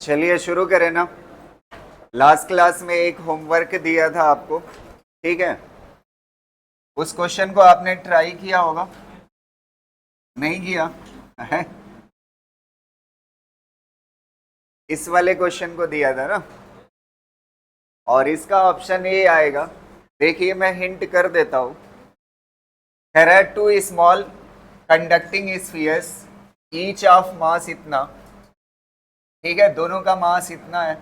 चलिए शुरू करें ना। लास्ट क्लास में एक होमवर्क दिया था आपको, ठीक है। उस क्वेश्चन को आपने ट्राई किया होगा, नहीं किया है? इस वाले क्वेश्चन को दिया था ना, और इसका ऑप्शन ए आएगा। देखिए मैं हिंट कर देता हूं। There are two small conducting spheres, each of mass इतना, ठीक है, दोनों का मास इतना है,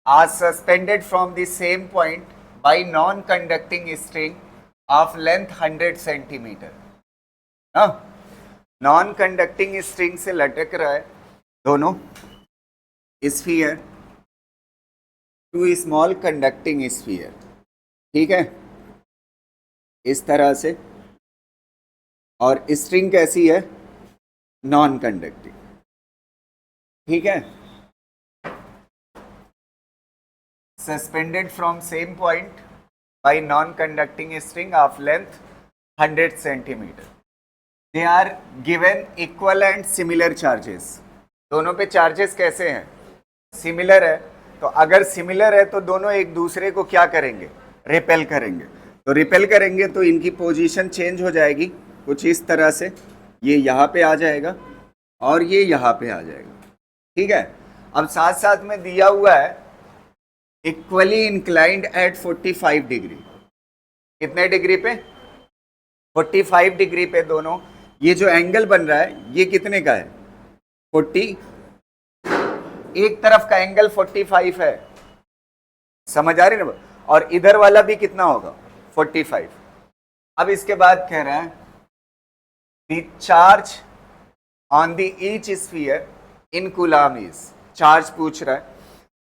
are suspended from the same point by non conducting string of length 100 centimetre. हाँ, नॉन कंडक्टिंग स्ट्रिंग से लटक रहा है दोनों sphere, two small conducting sphere, ठीक है, इस तरह से। और स्ट्रिंग कैसी है? नॉन कंडक्टिंग, ठीक है। Suspended from same point by non conducting string of length 100 centimetre. They are given equal and similar charges. दोनों पे चार्जेस कैसे हैं? सिमिलर है। तो अगर सिमिलर है तो दोनों एक दूसरे को क्या करेंगे? रिपेल करेंगे। तो रिपेल करेंगे तो इनकी पोजीशन चेंज हो जाएगी कुछ इस तरह से। ये यहाँ पे आ जाएगा और ये यहाँ पे आ जाएगा, ठीक है। अब साथ साथ में दिया हुआ है इक्वली इंक्लाइंड एट 45 डिग्री। कितने डिग्री पे? 45 डिग्री पे दोनों। ये जो एंगल बन रहा है ये कितने का है? 40। एक तरफ का एंगल 45 है, समझ आ रही ना? और इधर वाला भी कितना होगा? 45। अब इसके बाद कह रहा है the charge on the each sphere in coulomb is. Charge पूछ रहा है,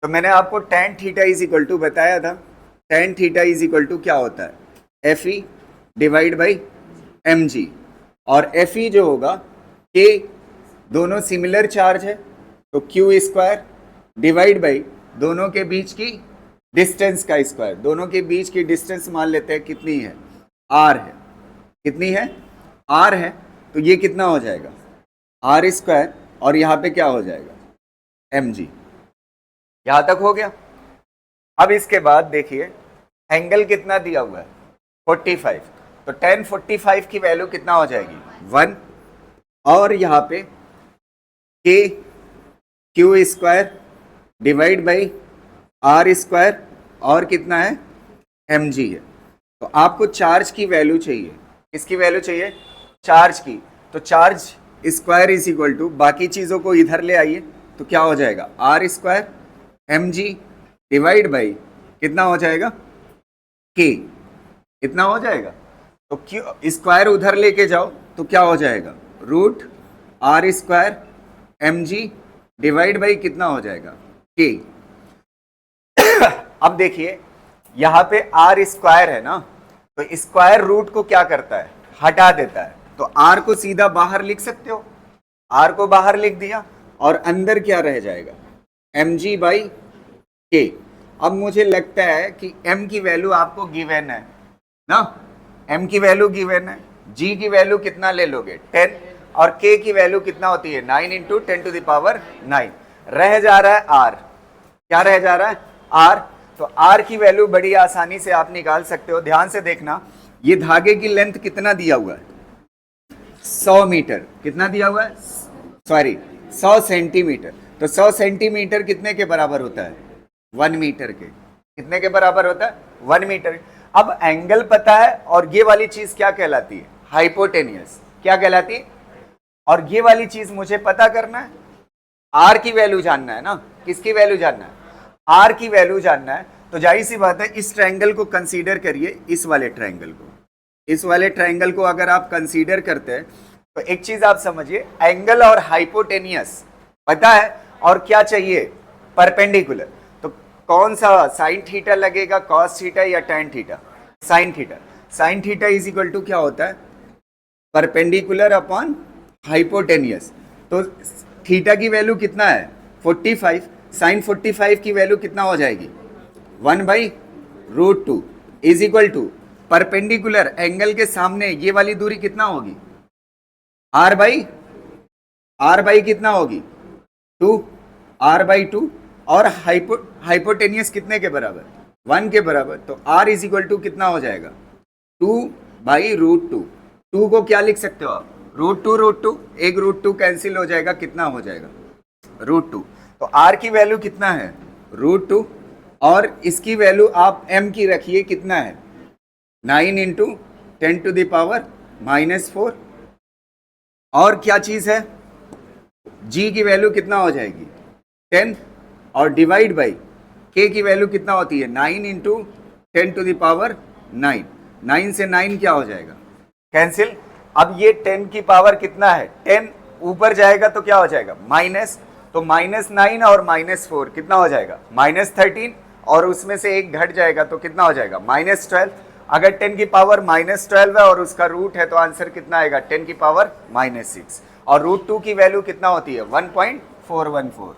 तो मैंने आपको tan theta is equal to बताया था। tan theta is equal to क्या होता है? Fe divide by mg। और Fe जो होगा K, दोनों सिमिलर चार्ज है तो Q स्क्वायर डिवाइड बाई दोनों के बीच की डिस्टेंस का स्क्वायर। दोनों के बीच की डिस्टेंस मान लेते हैं कितनी है? R है। कितनी है? R है। तो ये कितना हो जाएगा? R स्क्वायर, और यहाँ पे क्या हो जाएगा? mg। यहां तक हो गया। अब इसके बाद देखिए एंगल कितना दिया हुआ है? 45। तो tan 45 की वैल्यू कितना हो जाएगी? 1। और यहाँ पे k q square divide by r square, और कितना है? mg है। तो आपको चार्ज की वैल्यू चाहिए। किसकी वैल्यू चाहिए? चार्ज की। तो charge square is equal to, बाकी चीजों को इधर ले आइए तो क्या हो जाएगा? r square mg divide by कितना हो जाएगा? k। इतना हो जाएगा। तो क्यू स्क्वायर उधर लेके जाओ तो क्या हो जाएगा? Root r square mg divide by कितना हो जाएगा? k। अब देखिए यहां पे r स्क्वायर है ना, तो स्क्वायर रूट को क्या करता है? हटा देता है। तो r को सीधा बाहर लिख सकते हो, r को बाहर लिख दिया और अंदर क्या रह जाएगा? mg by k। अब मुझे लगता है कि m की वैल्यू आपको गिवन है ना, m की वैल्यू गिवन है। g की वैल्यू कितना ले लोगे? 10। और k की वैल्यू कितना होती है? 9 इंटू 10 टू द पावर 9। रह जा रहा है r। क्या रह जा रहा है? r। तो r की वैल्यू बड़ी आसानी से आप निकाल सकते हो। ध्यान से देखना, ये धागे की लेंथ कितना दिया हुआ है? 100 मीटर। कितना दिया हुआ है? Sorry 100 centimetre. तो 100 सेंटीमीटर कितने के बराबर होता है? 1 मीटर के। कितने के बराबर होता है? 1 मीटर। अब एंगल पता है, और ये वाली चीज क्या कहलाती है? हाइपोटेनियस। क्या कहलाती है? और ये वाली चीज मुझे पता करना है, आर की वैल्यू जानना है ना। किसकी वैल्यू जानना है? आर की वैल्यू जानना है। तो जाहिर सी बात है इस ट्रायंगल को कंसीडर करिए, इस वाले ट्रायंगल को। इस वाले ट्रायंगल को अगर आप कंसीडर करते हैं तो एक चीज आप समझिए, एंगल और हाइपोटेनियस पता है, और क्या चाहिए? परपेंडिकुलर। तो कौन सा साइन थीटा लगेगा? कॉस थीटा या tan theta? Sine theta. Sine theta is equal to क्या होता है? Perpendicular upon hypotenuse. तो थीटा की वैल्यू कितना है? 45। साइन 45 की वैल्यू कितना हो जाएगी? 1 by root 2 is equal to perpendicular angle के सामने ये वाली दूरी कितना होगी? आर बाई कितना होगी? 2। r बाई 2 और हाइपोटेनियस कितने के बराबर, 1 के बराबर। तो r इज इक्वल टू कितना हो जाएगा, 2/√2। 2 को क्या लिख सकते हो आप, √2, एक √2 कैंसिल हो जाएगा, कितना हो जाएगा, √2। तो r की वैल्यू कितना है, √2, और इसकी वैल्यू आप m की रखिए, कितना है, 9 इंटू 10⁻⁻⁴। और क्या चीज है, g की वैल्यू कितना हो जाएगी, 10, और डिवाइड बाई k की वैल्यू कितना होती है, 9 इंटू 10⁻9। 9 से 9 क्या हो जाएगा, कैंसिल। अब ये 10 की पावर कितना है, 10 ऊपर जाएगा तो क्या हो जाएगा, माइनस। तो -9 और -4 कितना हो जाएगा, -13, और उसमें से एक घट जाएगा तो कितना हो जाएगा, -12। अगर 10 की पावर -12 है और उसका रूट है तो आंसर कितना आएगा, 10 की पावर -6, और √2 की वैल्यू कितना होती है, 1.414।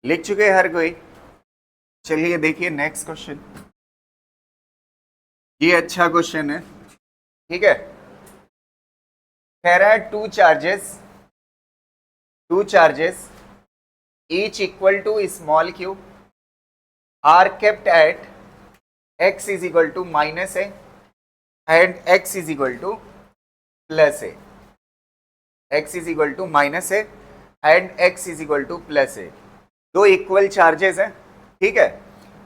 लिख चुके हर कोई। चलिए देखिए नेक्स्ट क्वेश्चन, ये अच्छा क्वेश्चन है, ठीक है। कह रहा है two charges each equal to small q are kept at x is equal to -a and x is equal to +a, x is equal to -a and x is equal to +a। दो equal charges हैं, ठीक है।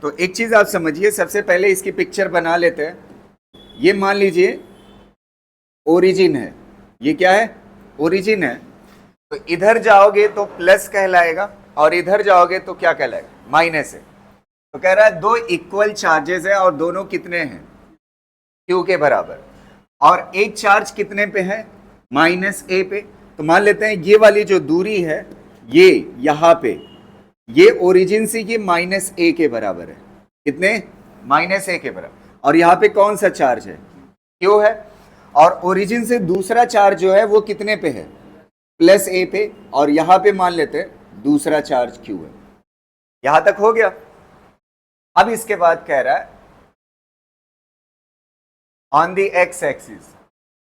तो एक चीज आप समझिए, सबसे पहले इसकी पिक्चर बना लेते हैं। ये मान लीजिए ओरिजिन है, ये क्या है, ओरिजिन है। तो इधर जाओगे तो प्लस कहलाएगा और इधर जाओगे तो क्या कहलाएगा, माइनस है। तो कह रहा है दो इक्वल चार्जेस है और दोनों कितने हैं, Q के बराबर, और एक चार्ज कितने पे है, -a पे। तो मान लेते हैं ये वाली जो दूरी है ये यहाँ पे, ये ओरिजिन से ये -a के बराबर है, कितने, -a के बराबर। और यहाँ पे कौन सा चार्ज है, Q है, और ओरिजिन से दूसरा चार्ज जो है वो कितने पे है, +a पे, और यहाँ पे मान लेते हैं दूसरा चार्ज Q है। यहां तक हो गया। अब इसके बाद कह रहा है on the x axis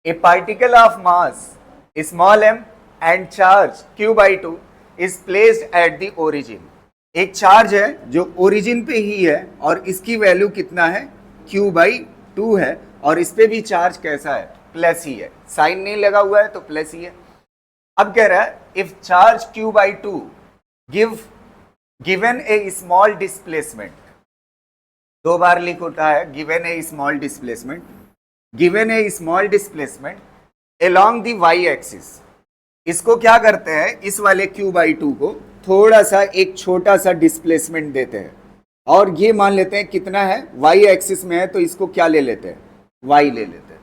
A particle of mass small m and charge q/2 is placed at the origin. एक चार्ज है जो ओरिजिन पे ही है और इसकी वैल्यू कितना है, q/2 है, और इस पे भी चार्ज कैसा है, प्लस ही है, साइन नहीं लगा हुआ है तो प्लस ही है। अब कह रहा है if charge q/2 given a small displacement, दो बार लिख उठा है, given a small displacement along the y axis। इसको क्या करते हैं, इस वाले q/2 को थोड़ा सा एक छोटा सा डिस्प्लेसमेंट देते हैं, और ये मान लेते हैं कितना है, y एक्सिस में है, तो इसको क्या ले लेते हैं, y ले लेते हैं,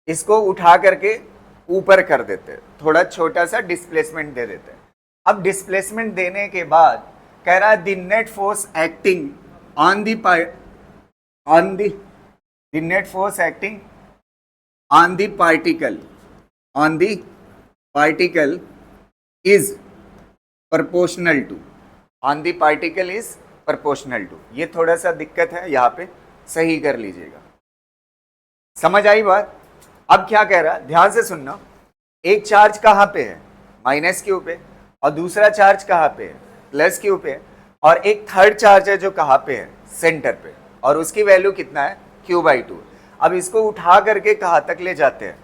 इसको उठा करके ऊपर कर देते हैं, थोड़ा छोटा सा डिस्प्लेसमेंट दे देते हैं। अब डिस्प्लेसमेंट देने के बाद कह रहा है the net force acting on the particle is proportional to, ये थोड़ा सा दिक्कत है यहाँ पे, सही कर लीजिएगा। समझ आई बात। अब क्या कह रहा है, ध्यान से सुनना। एक चार्ज कहाँ पे है, -q पे, और दूसरा चार्ज कहाँ पे है, +q पे, और एक थर्ड चार्ज है जो कहाँ पे है, सेंटर पे, और उसकी वैल्यू कितना है, q/2। अब इसको उठा करके कहाँ तक ले जाते हैं,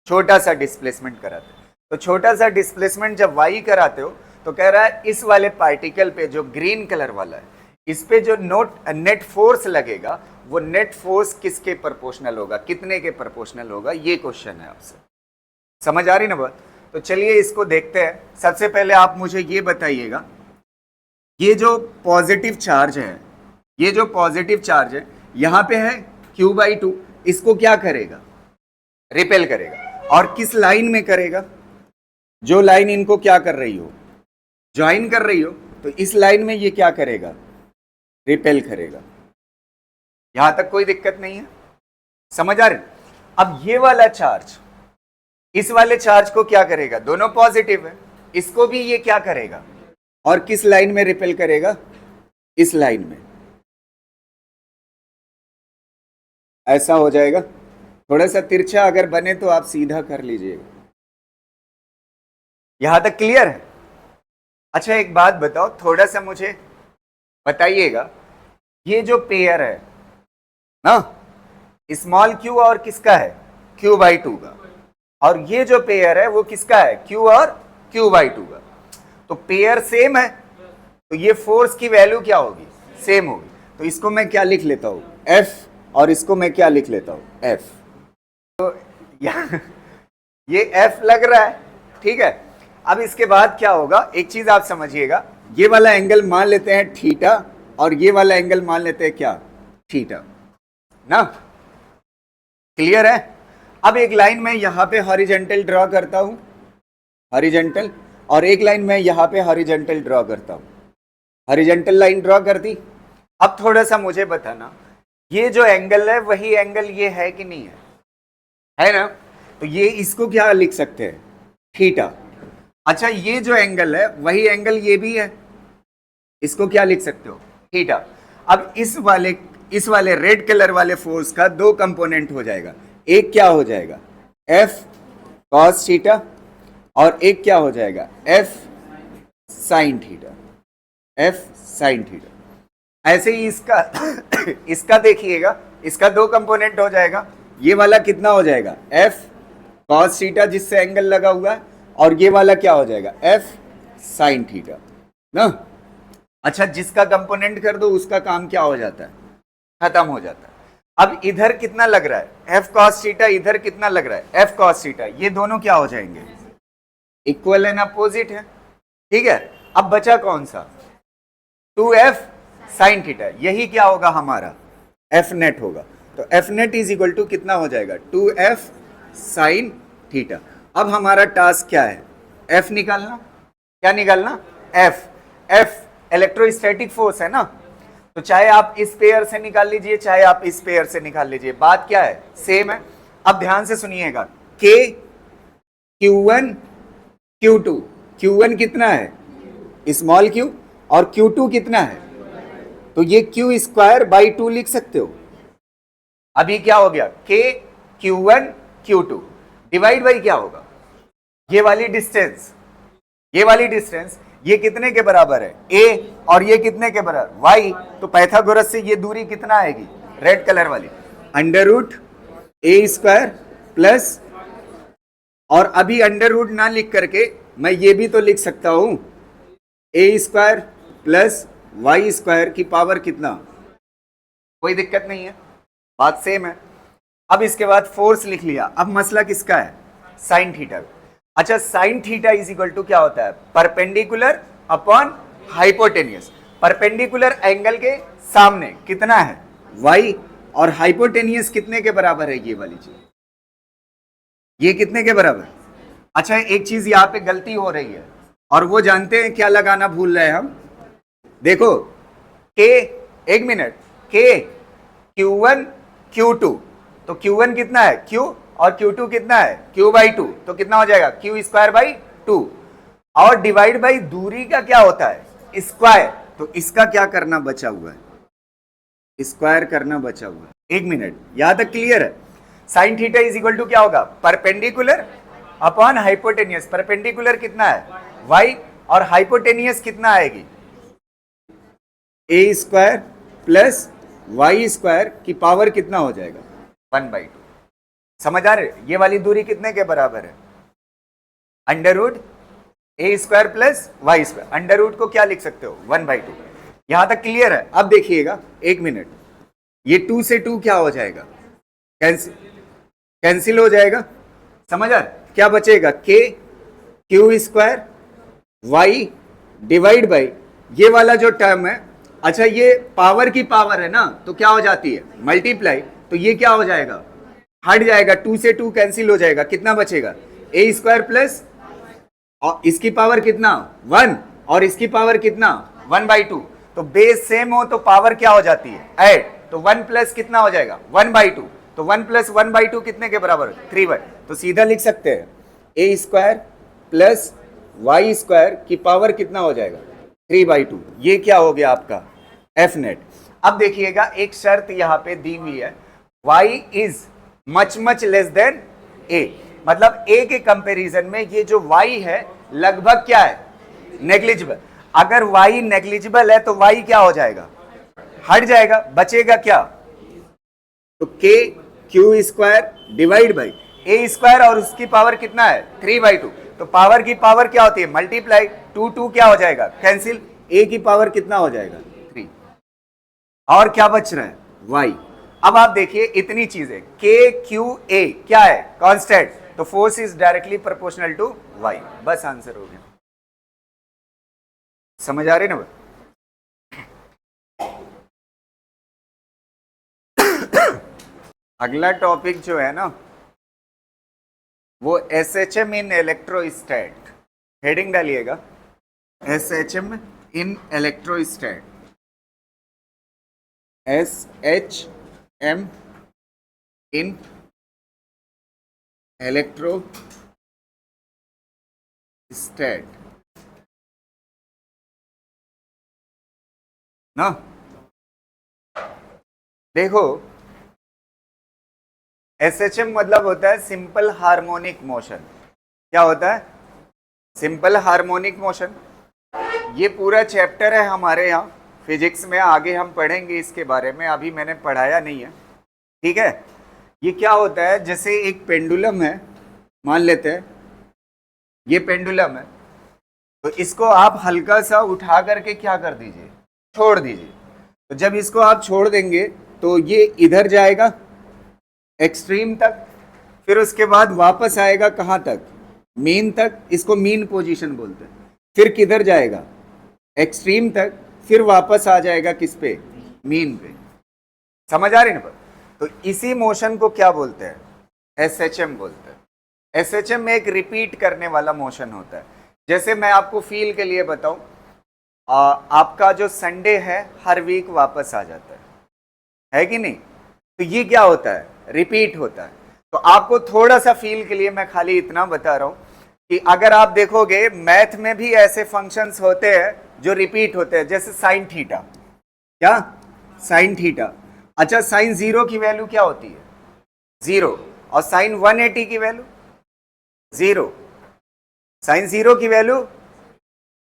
छोटा सा डिस्प्लेसमेंट कराते हैं। तो छोटा सा डिस्प्लेसमेंट जब y कराते हो तो कह रहा है इस वाले पार्टिकल पे जो ग्रीन कलर वाला है, इस पे जो नेट फोर्स लगेगा वो नेट फोर्स किसके प्रोपोर्शनल होगा, कितने के प्रोपोर्शनल होगा, ये क्वेश्चन है आपसे। समझ आ रही ना बात। तो चलिए इसको देखते हैं। सबसे पहले आप मुझे ये बताइएगा, ये जो पॉजिटिव चार्ज है, यहाँ पे है q/2, इसको क्या करेगा, रिपेल करेगा, और किस लाइन में करेगा, जो लाइन इनको क्या कर रही हो, ज्वाइन कर रही हो, तो इस लाइन में ये क्या करेगा, रिपेल करेगा। यहां तक कोई दिक्कत नहीं है, समझ आ रही। अब ये वाला चार्ज इस वाले चार्ज को क्या करेगा, दोनों पॉजिटिव है, इसको भी ये क्या करेगा, और किस लाइन में रिपेल करेगा, इस लाइन में। ऐसा हो जाएगा। थोड़ा सा तिरछा अगर बने तो आप सीधा कर लीजिएगा। यहां तक क्लियर है? अच्छा एक बात बताओ, थोड़ा सा मुझे बताइएगा, ये जो पेयर है ना, स्मॉल क्यू और किसका है? क्यू बाई टू का। और ये जो पेयर है वो किसका है? क्यू और क्यू बाई टू का। तो पेयर सेम है, तो ये फोर्स की वैल्यू क्या होगी? सेम होगी। तो इसको मैं क्या लिख लेता हूं? एफ। और इसको मैं क्या लिख लेता हूं? एफ। तो ये एफ लग रहा है, ठीक है। अब इसके बाद क्या होगा, एक चीज आप समझिएगा, ये वाला एंगल मान लेते हैं थीटा, और ये वाला एंगल मान लेते हैं क्या? थीटा ना। क्लियर है? अब एक लाइन मैं यहां पे हॉरिजॉन्टल ड्रॉ करता हूं, हॉरिजॉन्टल, और एक लाइन मैं यहां पे हॉरिजॉन्टल ड्रॉ करता हूं। हॉरिजॉन्टल लाइन ड्रॉ कर दी। अब थोड़ा सा मुझे बताना, ये जो एंगल है वही एंगल ये है कि नहीं है ना? तो ये इसको क्या लिख सकते हैं? थीटा। अच्छा ये जो एंगल है वही एंगल ये भी है, इसको क्या लिख सकते हो? थीटा। अब इस वाले रेड कलर वाले फोर्स का दो कंपोनेंट हो जाएगा, एक क्या हो जाएगा? एफ कॉस थीटा, और एक क्या हो जाएगा? F sine theta, F sine theta. ऐसे ही इसका इसका देखिएगा, इसका दो कंपोनेंट हो जाएगा। ये वाला कितना हो जाएगा? एफ कॉस थीटा जिससे एंगल लगा हुआ है, और ये वाला क्या हो जाएगा? एफ साइन थीटा ना। अच्छा जिसका कंपोनेंट कर दो उसका काम क्या हो जाता है? खत्म हो जाता है। अब इधर कितना लग रहा है? F cos theta. इधर कितना लग रहा है? F cos theta. ये दोनों क्या हो जाएंगे? इक्वल एंड अपोजिट है, ठीक है। अब बचा कौन सा? 2f sine theta. यही क्या होगा हमारा? एफ नेट होगा। तो F net is equal to कितना हो जाएगा? 2f sine theta. अब हमारा टास्क क्या है? एफ निकालना। क्या निकालना? एफ। एफ इलेक्ट्रोस्टैटिक फोर्स है ना, तो चाहे आप इस पेयर से निकाल लीजिए चाहे आप इस पेयर से निकाल लीजिए, बात क्या है? सेम है। अब ध्यान से सुनिएगा, के Q1 Q2, Q1 कितना है? स्मॉल q, और Q2 कितना है? तो ये क्यू स्क्वायर बाई 2 लिख सकते हो। अभी क्या हो गया? K Q1 Q2 divide by क्या होगा? ये वाली डिस्टेंस, ये वाली डिस्टेंस, ये कितने के बराबर है? a, और ये कितने के बराबर? y। तो पाइथागोरस से ये दूरी कितना आएगी? रेड कलर वाली, under root A square plus, और अभी अंडर रूट ना लिख करके मैं ये भी तो लिख सकता हूं, ए स्क्वायर प्लस वाई स्क्वायर की पावर कितना? कोई दिक्कत नहीं है, बात सेम है। अब इसके बाद फोर्स लिख लिया। अब मसला किसका है? Sine theta. अच्छा sine theta is equal to क्या होता है? Perpendicular upon hypotenuse. Perpendicular angle के सामने कितना है? y, और हाइपोटेनियस कितने के बराबर है? ये वाली चीज, ये कितने के बराबर? अच्छा एक चीज यहाँ पे गलती हो रही है, और वो जानते हैं क्या लगाना भूल रहे हैं हम। देखो k, एक मिनट, k Q1 Q2, तो Q1 कितना है? Q, और Q2 कितना है? Q by 2। तो कितना हो जाएगा? Q स्क्वायर बाई 2, और डिवाइड बाई दूरी का क्या होता है? स्क्वायर। तो इसका क्या करना बचा हुआ है? स्क्वायर करना बचा हुआ है। एक मिनट, यहां तक क्लियर है? Sine theta is equal to क्या होगा? Perpendicular upon hypotenuse. परपेंडिकुलर कितना है? y, और हाइपोटेनियस कितना आएगी? ए स्क्वायर प्लस वाई स्क्वायर की पावर कितना हो जाएगा? 1/2। समझ आ रहे? ये वाली दूरी कितने के बराबर है? Under root A square plus Y square. Under root को क्या लिख सकते हो? 1/2। यहां तक क्लियर है? अब देखिएगा, एक मिनट, ये 2 से 2 क्या हो जाएगा? कैंसिल हो जाएगा। समझ आ? क्या बचेगा? K Q square Y divide by ये वाला जो टर्म है। अच्छा ये पावर की पावर है ना, तो क्या हो जाती है? मल्टीप्लाई। तो ये क्या हो जाएगा? हट जाएगा, 2 से 2 कैंसिल हो जाएगा। कितना बचेगा? ए स्क्वायर प्लस, और इसकी पावर कितना? 1, और इसकी पावर कितना? 1/2। तो बेस सेम हो तो पावर क्या हो जाती है? ऐड। तो 1 प्लस कितना हो जाएगा? 1/2। तो 1 प्लस 1/2 कितने के बराबर? 3/2। तो सीधा लिख सकते हैं ए स्क्वायर प्लस वाई स्क्वायर की पावर कितना हो जाएगा? 3/2। ये क्या हो गया आपका? F net. अब देखिएगा एक शर्त यहाँ पे दी हुई है, y is much much less than a, मतलब a के कंपैरिजन में ये जो y है लगभग क्या है, नेग्लिजिबल। अगर y नेग्लिजिबल है तो y क्या हो जाएगा, हट जाएगा, बचेगा क्या, तो k Q square divide by a square, और उसकी पावर कितना है 3/2, तो पावर की पावर क्या होती है मल्टीप्लाई, 2 क्या हो जाएगा कैंसिल, a की पावर कितना हो जाएगा 3, और क्या बच रहा है y। अब आप देखिए इतनी चीजें k q a क्या है कांस्टेंट, तो force is directly proportional to y, बस आंसर हो गया। समझ आ रही ना अगला टॉपिक जो है ना वो SHM इन इलेक्ट्रोस्टैट, हेडिंग डालिएगा SHM इन इलेक्ट्रोस्टैट, SHM इन इलेक्ट्रोस्टैट ना। देखो SHM मतलब होता है सिंपल हार्मोनिक मोशन। क्या होता है, सिंपल हार्मोनिक मोशन। ये पूरा चैप्टर है हमारे यहाँ फिजिक्स में, आगे हम पढ़ेंगे इसके बारे में, अभी मैंने पढ़ाया नहीं है, ठीक है। ये क्या होता है, जैसे एक पेंडुलम है, मान लेते हैं ये पेंडुलम है, तो इसको आप हल्का सा उठा करके क्या कर दीजिए, छोड़ दीजिए। तो जब इसको आप छोड़ देंगे तो ये इधर जाएगा एक्सट्रीम तक, फिर उसके बाद वापस आएगा कहाँ तक, मीन तक, इसको मीन पोजीशन बोलते हैं। फिर किधर जाएगा, एक्सट्रीम तक, फिर वापस आ जाएगा किस पे, मीन पे। समझ आ रही ना। तो इसी मोशन को क्या बोलते हैं, SHM बोलते हैं। SHM में एक रिपीट करने वाला मोशन होता है। जैसे मैं आपको फील के लिए बताऊं, आपका जो संडे है हर वीक वापस आ जाता है कि नहीं, तो ये क्या होता है, रिपीट होता है। तो आपको थोड़ा सा फील के लिए मैं खाली इतना बता रहा हूं कि अगर आप देखोगे मैथ में भी ऐसे फंक्शंस होते हैं जो रिपीट होते हैं, जैसे साइन थीटा, क्या साइन थीटा, अच्छा साइन 0 की वैल्यू क्या होती है 0, और साइन 180 की वैल्यू 0, साइन 0 की वैल्यू,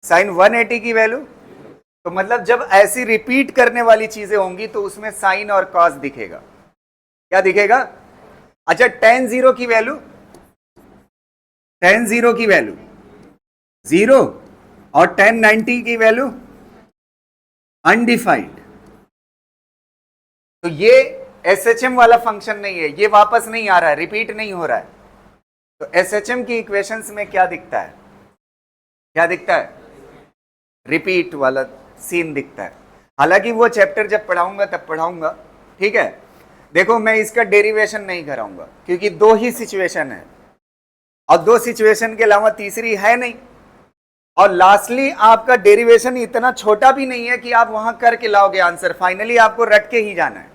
साइन 180 की वैल्यू। तो मतलब जब ऐसी रिपीट करने वाली चीजें होंगी तो उसमें साइन और कॉस दिखेगा, क्या दिखेगा। अच्छा tan 0 की वैल्यू, tan 0 की वैल्यू 0, और tan 90 की वैल्यू अनडिफाइंड। तो ये SHM वाला फंक्शन नहीं है, ये वापस नहीं आ रहा है, रिपीट नहीं हो रहा है। तो SHM की इक्वेशंस में क्या दिखता है, क्या दिखता है, रिपीट वाला सीन दिखता है। हालांकि वो चैप्टर जब पढ़ाऊंगा तब पढ़ाऊंगा, ठीक है। देखो मैं इसका डेरिवेशन नहीं कराऊंगा क्योंकि 2 ही सिचुएशन है, और 2 सिचुएशन के अलावा तीसरी है नहीं, और लास्टली आपका डेरिवेशन इतना छोटा भी नहीं है कि आप वहां करके लाओगे आंसर, फाइनली आपको रट के ही जाना है।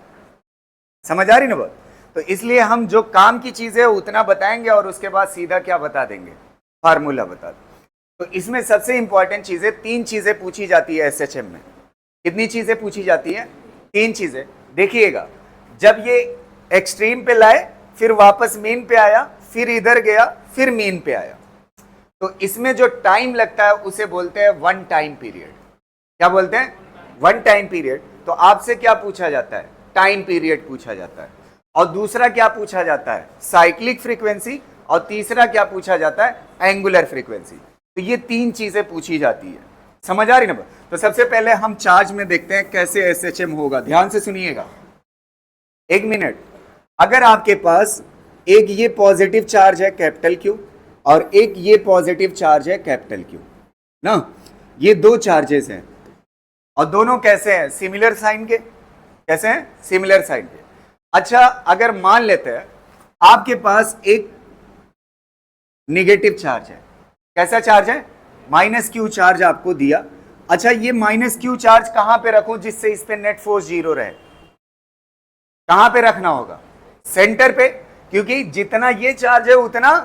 समझ आ रही ना बात। तो इसलिए हम जो काम की चीज है उतना बताएंगे और उसके बाद सीधा क्या बता देंगे, फार्मूला बता देंगे। तो इसमें सबसे इंपॉर्टेंट चीजें 3 चीजें पूछी जाती है SHM में। कितनी चीजें पूछी जाती है, 3 चीजें। देखिएगा जब ये एक्सट्रीम पे लाए, फिर वापस मीन पे आया, फिर इधर गया, फिर मीन पे आया, तो इसमें जो टाइम लगता है उसे बोलते हैं 1 टाइम पीरियड। क्या बोलते हैं, 1 टाइम पीरियड। तो आपसे क्या पूछा जाता है, टाइम पीरियड पूछा जाता है, और दूसरा क्या पूछा जाता है, साइक्लिक फ्रीक्वेंसी, और तीसरा क्या पूछा जाता है, एंगुलर फ्रीक्वेंसी। तो ये 3 चीजें पूछी जाती है। समझ आ रही ना। तो सबसे पहले हम चार्ज में देखते हैं कैसे SHM होगा, ध्यान से सुनिएगा 1 मिनट। अगर आपके पास एक ये पॉजिटिव चार्ज है कैपिटल Q, और एक ये पॉजिटिव चार्ज है कैपिटल Q ना, ये 2 चार्जेस हैं, और दोनों कैसे हैं, सिमिलर साइन के। कैसे हैं, सिमिलर साइन के। अच्छा अगर मान लेते हैं आपके पास एक नेगेटिव चार्ज है, कैसा चार्ज है, -Q चार्ज आपको दिया। अच्छा ये -Q चार्ज कहां पे रखूं जिससे इस पे नेट फोर्स 0 रहे, कहां पे रखना होगा, सेंटर पे, क्योंकि जितना ये चार्ज है उतना,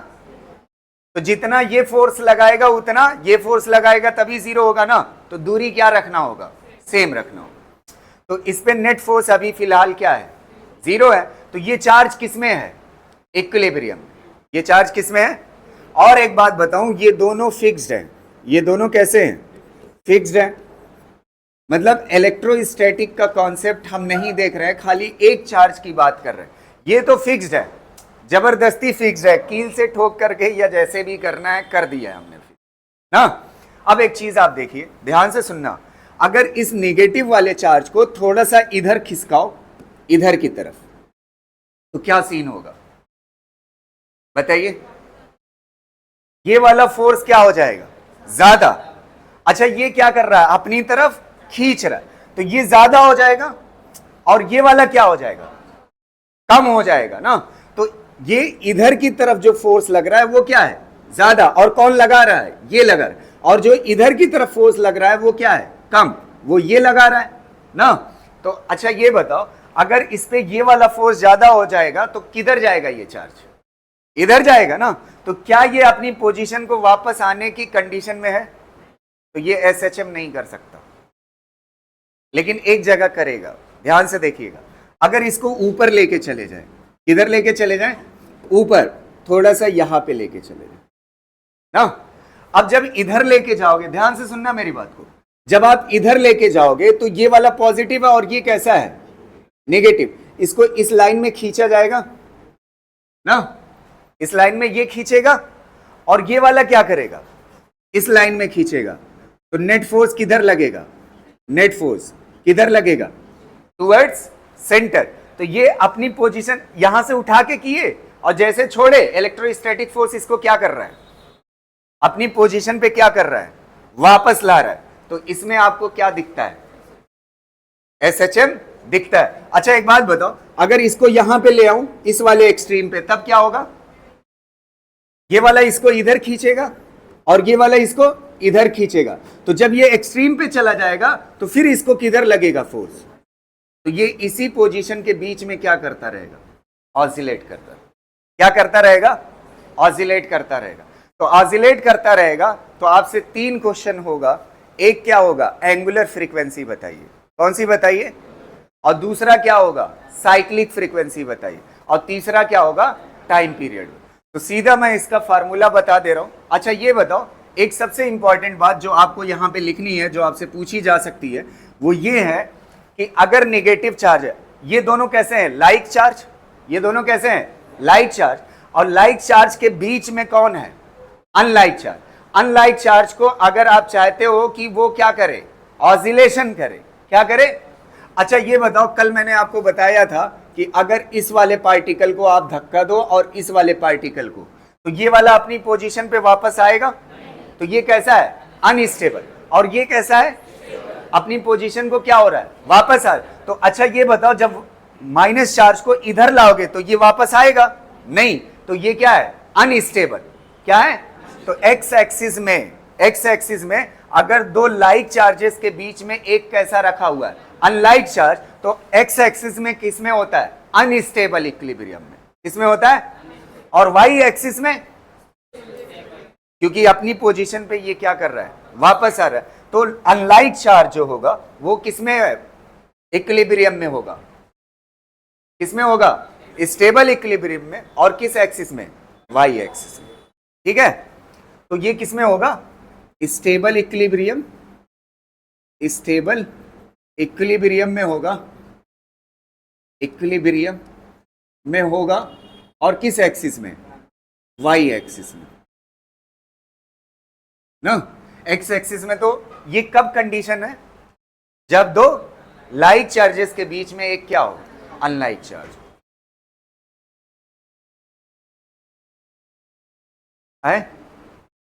तो जितना ये फोर्स लगाएगा उतना ये फोर्स लगाएगा, तभी 0 होगा ना। तो दूरी क्या रखना होगा, सेम रखना होगा। तो इस पे नेट फोर्स अभी फिलहाल क्या है, 0 है। तो ये चार्ज किसमें है? इक्विलिब्रियम। ये चार्ज किसमें है? और एक बात बताऊं, ये दोनों फिक्स्ड हैं। ये दोनों कैसे हैं? फिक्स्ड हैं। मतलब इलेक्ट्रोस्टैटिक का कॉन्सेप्ट हम नहीं देख रहे हैं, खाली एक चार्ज की बात कर रहे हैं। ये तो फिक्स्ड है, जबरदस्ती फिक्स्ड है, कील से ठोक करके या जैसे भी करना है कर दिया है हमने ना। अब एक चीज आप देखिए, ध्यान से सुनना, अगर इस नेगेटिव वाले चार्ज को थोड़ा सा इधर खिसकाओ, इधर की तरफ, तो क्या सीन होगा बताइए? ये वाला फोर्स क्या हो जाएगा? ज्यादा। अच्छा, ये क्या कर रहा है? अपनी तरफ खींच रहा है, तो ये ज्यादा हो जाएगा, और ये वाला क्या हो जाएगा? कम हो जाएगा ना। तो ये इधर की तरफ जो फोर्स लग रहा है वो क्या है? ज्यादा। और कौन लगा रहा है? ये लगा रहा है। और जो इधर की तरफ फोर्स लग रहा है वो क्या है? कम। वो ये लगा रहा है ना। तो अच्छा ये बताओ, अगर इस पे ये वाला फोर्स ज्यादा हो जाएगा तो किधर जाएगा ये चार्ज? इधर जाएगा ना। तो क्या ये अपनी पोजीशन को वापस आने की कंडीशन में है? तो ये एसएचएम नहीं कर सकता, लेकिन एक जगह करेगा। ध्यान से देखिएगा, अगर इसको ऊपर लेके चले जाए, किधर लेके चले जाए? ऊपर, थोड़ा सा यहां पे लेके चले जाए ना। अब जब इधर लेके जाओगे, ध्यान से सुनना मेरी बात को, जब आप इधर लेके जाओगे तो ये वाला पॉजिटिव है और ये कैसा है? नेगेटिव। इसको इस लाइन में खींचा जाएगा ना, इस लाइन में ये खींचेगा, और ये वाला क्या करेगा? इस लाइन में खींचेगा। तो नेट फोर्स किधर लगेगा? नेट फोर्स किधर लगेगा? Towards centre. तो ये अपनी पोजीशन यहां से उठा के किए, और जैसे छोड़े, इलेक्ट्रोस्टैटिक फोर्स इसको क्या कर रहा है? अपनी पोजीशन पे क्या कर रहा है? वापस ला रहा है। तो इसमें आपको क्या दिखता है? एसएचएम दिखता है। अच्छा एक बात बताओ, अगर इसको यहां पे ले आऊं, इस वाले एक्सट्रीम पे, तब क्या होगा? ये वाला इसको इधर खींचेगा और ये वाला इसको इधर खींचेगा। तो जब ये एक्सट्रीम पे चला जाएगा तो फिर इसको किधर लगेगा फोर्स? तो ये इसी पोजीशन के बीच में क्या करता रहेगा? ऑसिलेट करता। क्या करता रहेगा? ऑसिलेट करता रहेगा। तो ऑसिलेट करता रहेगा तो आपसे 3 क्वेश्चन होगा। एक क्या होगा? एंगुलर फ्रीक्वेंसी बताइए। कौन सी बताइए? और दूसरा क्या होगा? साइक्लिक फ्रीक्वेंसी बताइए। और तीसरा क्या होगा? Time period. तो सीधा मैं इसका फार्मूला बता दे रहा हूं। अच्छा ये बताओ, एक सबसे इंपॉर्टेंट बात जो आपको यहां पे लिखनी है, जो आपसे पूछी जा सकती है, वो ये है कि अगर नेगेटिव चार्ज है, ये दोनों कैसे हैं? Like charge. ये दोनों कैसे हैं? Like charge. और लाइक चार्ज के बीच में कौन है? Unlike charge. अनलाइक चार्ज को अगर आप चाहते हो कि वो क्या करे? ऑसिलेशन करे। क्या करे? अच्छा ये बताओ, कल मैंने आपको बताया था कि अगर इस वाले पार्टिकल को आप धक्का दो और इस वाले पार्टिकल को, तो ये वाला अपनी पोजीशन पे वापस आएगा। तो ये कैसा है? अनस्टेबल। और ये कैसा है? अपनी पोजीशन को क्या हो रहा है? वापस आ। तो अच्छा ये बताओ, जब माइनस चार्ज को इधर लाओगे तो ये वापस आएगा? नहीं। तो ये क्या है? अनस्टेबल। क्या है? तो एक्स एक्सिस में अगर दो लाइक चार्जेस के बीच में एक कैसा रखा हुआ है? Unlike charge. तो एक्स एक्सिस में किस में होता है? अनस्टेबल इक्विलिब्रियम में। किसमें होता है? और वाई एक्सिस में, क्योंकि अपनी पोजीशन पे ये क्या कर रहा है? वापस आ रहा है। तो अनलाइक चार्ज जो होगा वो किसमें है? इक्विलिब्रियम में होगा। किसमें होगा? स्टेबल इक्विलिब्रियम में। और किस एक्सिस में? वाई एक्सिस में। ठीक है, तो ये किसमें होगा? Stable equilibrium. स्टेबल इक्विलिब्रियम में होगा। इक्विलिब्रियम में होगा। और किस एक्सिस में? वाई एक्सिस में ना। एक्स एक्सिस में। तो ये कब कंडीशन है? जब दो लाइक चार्जेस के बीच में एक क्या हो? अनलाइक चार्ज है।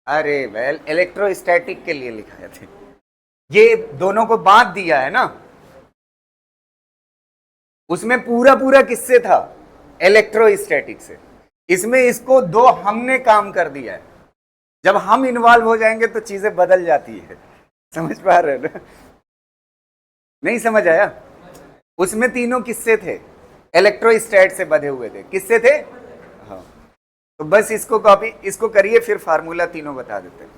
अरे वेल, इलेक्ट्रोस्टैटिक के लिए लिखाए थे। ये दोनों को बांध दिया है ना, उसमें पूरा पूरा किससे था? इलेक्ट्रोस्टैटिक से। इसमें इसको दो हमने काम कर दिया है। जब हम इन्वॉल्व हो जाएंगे तो चीजें बदल जाती है। समझ पा रहे ना? नहीं समझ आया? उसमें तीनों किससे थे? इलेक्ट्रोस्टैट से बधे हुए थे। किससे थे? हाँ। तो बस इसको कॉपी, इसको करिए, फिर फार्मूला तीनों बता देते हैं।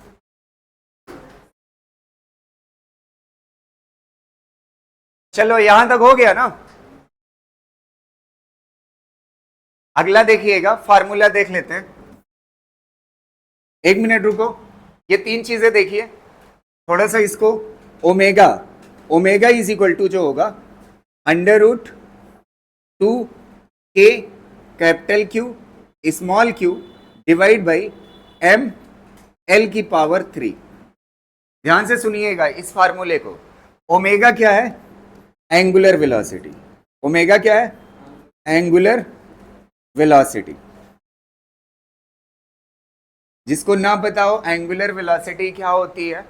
चलो यहां तक हो गया ना? अगला देखिएगा, फार्मूला देख लेते हैं। एक मिनट रुको, ये तीन चीजें देखिए थोड़ा सा इसको। Omega, omega is equal to जो होगा under root 2k capital Q small Q divide by m l की पावर 3। ध्यान से सुनिएगा इस फार्मूले को। ओमेगा क्या है? Angular velocity. ओमेगा क्या है? Angular velocity. जिसको ना पता हो एंगुलर वेलोसिटी क्या होती है,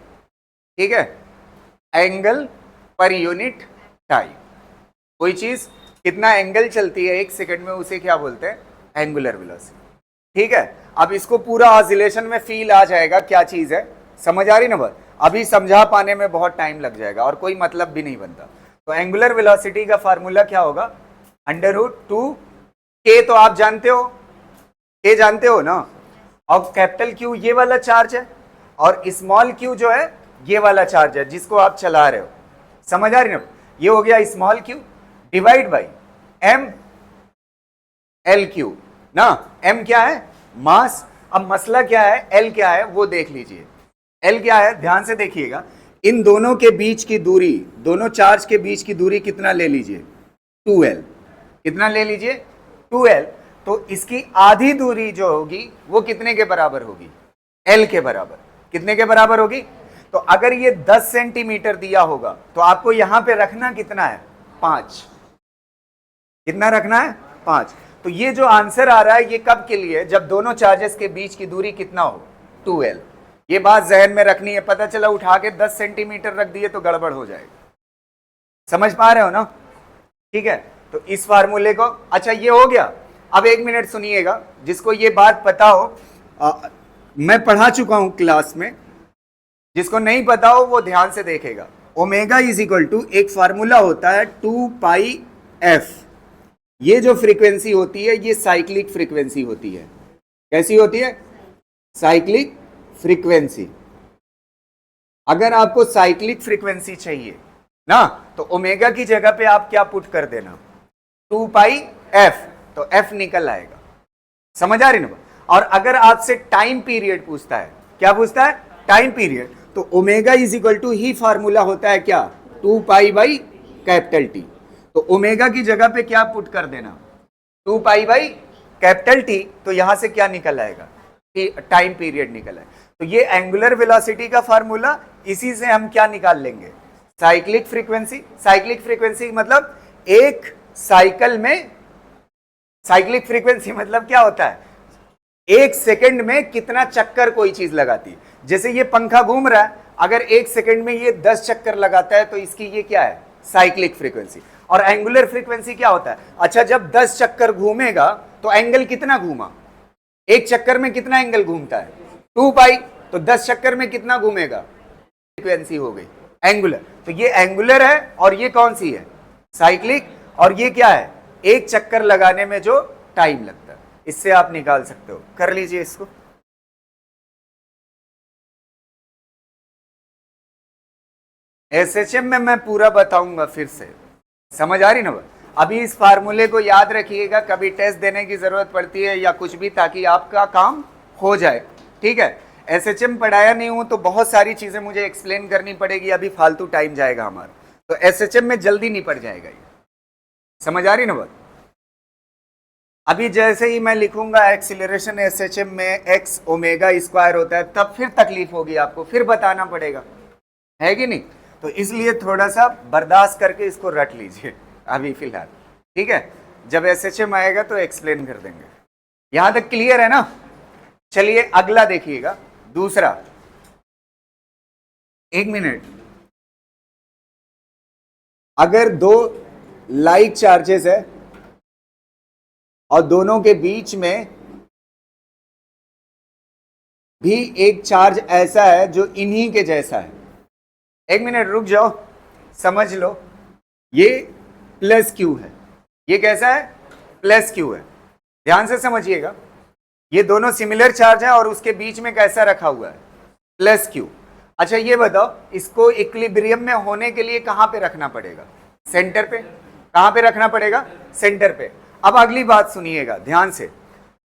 ठीक है, एंगल पर यूनिट टाइम। कोई चीज कितना एंगल चलती है एक सेकंड में उसे क्या बोलते हैं? Angular velocity. ठीक है, अब इसको पूरा ऑसिलेशन में फील आ जाएगा क्या चीज है, समझ आ रही ना बात? अभी समझा पाने में बहुत टाइम लग जाएगा और कोई मतलब भी नहीं बनता। तो एंगुलर वेलोसिटी का फार्मूला क्या होगा? अंडर रूट 2k, तो आप जानते हो, k जानते हो ना, और कैपिटल क्यू ये वाला चार्ज है और स्मॉल क्यू जो है ये वाला चार्ज है जिसको आप चला रहे हो, समझ आ रही ना? ये हो गया small Q divide by m l Q ना। m क्या है? मास। अब मसला क्या है, l क्या है वो देख लीजिए। l क्या है, ध्यान से देखिएगा। इन दोनों के बीच की दूरी, दोनों चार्ज के बीच की दूरी कितना ले लीजिए? 2l। कितना ले लीजिए? 2l। तो इसकी आधी दूरी जो होगी वो कितने के बराबर होगी? l के बराबर। कितने के बराबर होगी? तो अगर ये 10 सेंटीमीटर दिया होगा तो आपको यहां पे रखना कितना है? 5। कितना रखना है? 5। तो ये जो आंसर आ रहा है ये कब के लिए? जब दोनों चार्जेस के बीच की दूरी कितना हो? 2l। ये बात जहन में रखनी है। पता चला उठा के 10 सेंटीमीटर रख दिए तो गड़बड़ हो जाएगा। समझ पा रहे हो ना? ठीक है, तो इस फार्मूले को, अच्छा ये हो गया। अब एक मिनट सुनिएगा, जिसको ये बात पता हो, मैं पढ़ा चुका हूं क्लास में, जिसको नहीं पता हो वो ध्यान से देखेगा। ओमेगा इज इक्वल टू एक फार्मूला होता है 2 पाई f। ये जो फ्रीक्वेंसी होती है ये साइक्लिक फ्रीक्वेंसी होती है। कैसी होती है? Cyclic frequency. अगर आपको साइक्लिक फ्रीक्वेंसी चाहिए ना तो ओमेगा की जगह पे आप क्या पुट कर देना? 2 पाई f, तो f निकल आएगा। समझ आ रही ना? और अगर आपसे टाइम पीरियड पूछता है, क्या पूछता है? टाइम पीरियड, तो ओमेगा इज इक्वल टू ही फार्मूला होता है क्या? 2 पाई बाई कैपिटल टी। तो ओमेगा की जगह पे क्या पुट कर देना? 2 पाई बाई कैपिटल टी। तो यहां से क्या निकल आएगा? टाइम पीरियड निकल आए। तो ये एंगुलर वेलोसिटी का फार्मूला, इसी से हम क्या निकाल लेंगे? Cyclic frequency. साइक्लिक फ्रीक्वेंसी मतलब एक साइकिल में, साइक्लिक फ्रीक्वेंसी मतलब क्या होता है? एक सेकंड में कितना चक्कर कोई चीज लगाती है। जैसे ये पंखा घूम रहा है, अगर एक सेकंड में ये 10 चक्कर लगाता है तो इसकी ये क्या है? Cyclic frequency. और एंगुलर फ्रीक्वेंसी क्या होता है? अच्छा, जब 10 चक्कर घूमेगा तो एंगल कितना घूमा? एक चक्कर में कितना एंगल घूमता है? 2 पाई। तो 10 चक्कर में कितना घूमेगा? फ्रीक्वेंसी हो गई एंगुलर। तो ये एंगुलर है और ये कौन सी है? साइक्लिक। और ये क्या है? एक चक्कर लगाने में जो टाइम लगता है। इससे आप निकाल सकते हो। कर लीजिए इसको। एसएचएम में मैं पूरा बताऊंगा फिर से, समझ आ रही ना? अभी इस फार्मूले को याद रखिएगा, कभी टेस्ट देने की जरूरत पड़ती है या कुछ भी, ताकि आपका काम हो जाए। ठीक है, एसएचएम पढ़ाया नहीं हूं तो बहुत सारी चीजें मुझे एक्सप्लेन करनी पड़ेगी, अभी फालतू टाइम जाएगा हमारा। तो एसएचएम में जल्दी नहीं पड़ जाएगा ये, समझ आ रही ना बात? अभी जैसे ही मैं लिखूंगा एक्सीलरेशन एसएचएम में x ओमेगा स्क्वायर होता है, तब फिर तकलीफ होगी आपको, फिर बताना पड़ेगा, है कि नहीं? तो इसलिए थोड़ा सा बर्दाश्त करके इसको रट लीजिए अभी फिलहाल। ठीक है, जब एसएचएम आएगा तो एक्सप्लेन कर देंगे। यहां तक क्लियर है ना? चलिए अगला देखिएगा, दूसरा। एक मिनट, अगर दो लाइक चार्जेस है और दोनों के बीच में भी एक चार्ज ऐसा है जो इन्हीं के जैसा है। एक मिनट रुक जाओ, समझ लो। ये प्लस क्यू है, ये कैसा है? प्लस क्यू है। ध्यान से समझिएगा, ये दोनों सिमिलर चार्ज है और उसके बीच में कैसा रखा हुआ है? Plus Q. अच्छा ये बताओ, इसको इक्विलिब्रियम में होने के लिए कहां पे रखना पड़ेगा? सेंटर पे। कहां पे रखना पड़ेगा? सेंटर पे। अब अगली बात सुनिएगा ध्यान से।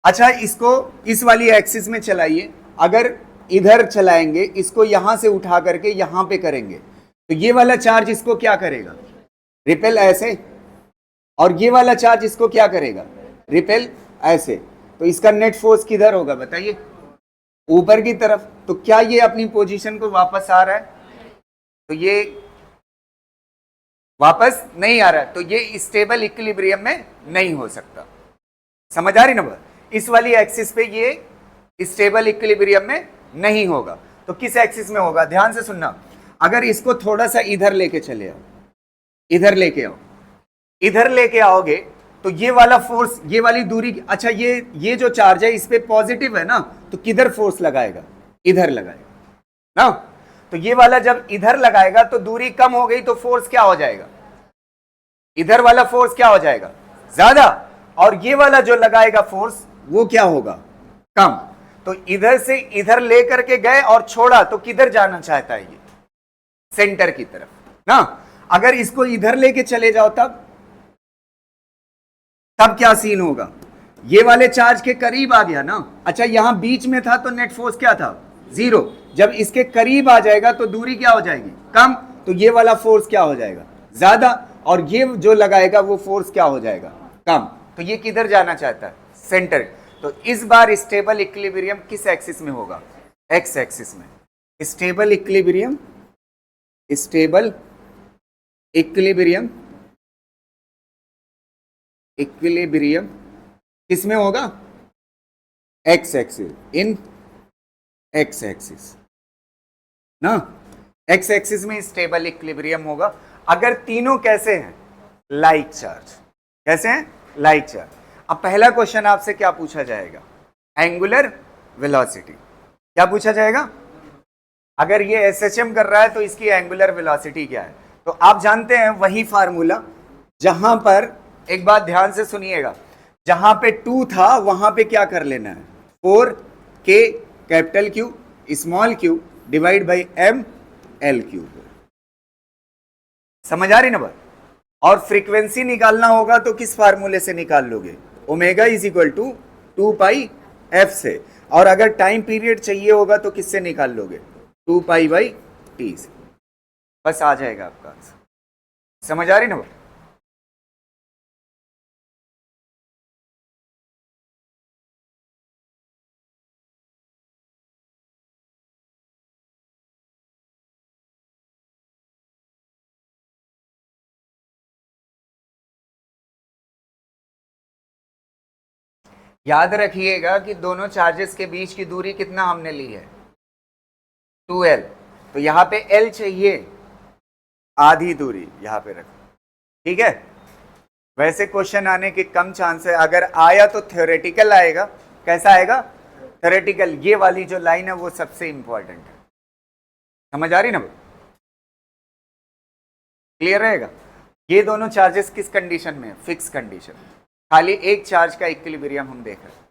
अच्छा, इसको इस वाली एक्सिस में चलाइए। अगर इधर चलाएंगे, इसको यहां से उठा करके यहां पे करेंगे, तो ये वाला चार्ज इसको क्या करेगा? रिपेल ऐसे। और ये वाला चार्ज इसको क्या करेगा? रिपेल ऐसे। तो इसका नेट फोर्स किधर होगा बताइए? ऊपर की तरफ। तो क्या ये अपनी पोजीशन को वापस आ रहा है? तो ये वापस नहीं आ रहा है, तो ये स्टेबल इक्विलिब्रियम में नहीं हो सकता। समझ आ रही ना बात? इस वाली एक्सिस पे ये स्टेबल इक्विलिब्रियम में नहीं होगा। तो किस एक्सिस में होगा? ध्यान से सुनना। अगर इसको थोड़ा सा इधर लेके चले आओ, इधर लेके आओ, इधर लेके आओगे तो ये वाला फोर्स, ये वाली दूरी, अच्छा ये जो चार्ज है इस पे पॉजिटिव है ना, तो किधर फोर्स लगाएगा? इधर लगाएगा ना। तो ये वाला जब इधर लगाएगा तो दूरी कम हो गई, तो फोर्स क्या हो जाएगा? इधर वाला फोर्स क्या हो जाएगा? ज्यादा। और ये वाला जो लगाएगा फोर्स वो क्या होगा? कम। तो इधर से इधर लेकर के गए और छोड़ा, तो किधर जाना चाहता है ये? सेंटर की तरफ ना। अगर इसको इधर लेके चले जाओ तब क्या सीन होगा? ये वाले चार्ज के करीब आ गया ना। अच्छा, यहां बीच में था तो नेट फोर्स क्या था? 0। जब इसके करीब आ जाएगा तो दूरी क्या हो जाएगी? कम। तो ये वाला फोर्स क्या हो जाएगा? ज्यादा। और ये जो लगाएगा वो फोर्स क्या हो जाएगा? कम। तो ये किधर जाना चाहता है? सेंटर। तो इस बार स्टेबल इक्विलिब्रियम किस एक्सिस में होगा? एक्स एक्सिस में। Stable equilibrium, stable equilibrium, equilibrium किस में होगा? एक्स एक्सिस, इन एक्स एक्सिस ना। एक्स एक्सिस में स्टेबल इक्विलिब्रियम होगा। अगर तीनों कैसे हैं? Like charge. कैसे हैं? Like charge. अब पहला क्वेश्चन आपसे क्या पूछा जाएगा? Angular velocity. क्या पूछा जाएगा? अगर ये एसएचएम कर रहा है तो इसकी एंगुलर वेलोसिटी क्या है? तो आप जानते हैं वही फार्मूला, जहां पर, एक बात ध्यान से सुनिएगा, जहां पे 2 था वहां पे क्या कर लेना है? 4k capital Q small q divide by m l cube. समझ आ रही ना बात? और फ्रीक्वेंसी निकालना होगा तो किस फार्मूले से निकाल लोगे? Omega is equal to 2 pi f से। और अगर टाइम पीरियड चाहिए होगा तो किससे निकाल लोगे? 2 पाई बाई t से। बस आ जाएगा आपका आंसर। समझ आ रही ना बात? याद रखिएगा कि दोनों चार्जेस के बीच की दूरी कितना हमने ली है? 2l। तो यहां पे l चाहिए, आधी दूरी यहां पे रखो। ठीक है? वैसे क्वेश्चन आने के कम चांस है, अगर आया तो थ्योरेटिकल आएगा। कैसा आएगा? थ्योरेटिकल। ये वाली जो लाइन है वो सबसे इंपॉर्टेंट है। समझ आ रही ना? क्लियर रहेगा? ये दोनों चार्जेस किस कंडीशन में? Fix condition. खाली एक चार्ज का इक्विलिब्रियम हम देख रहे हैं।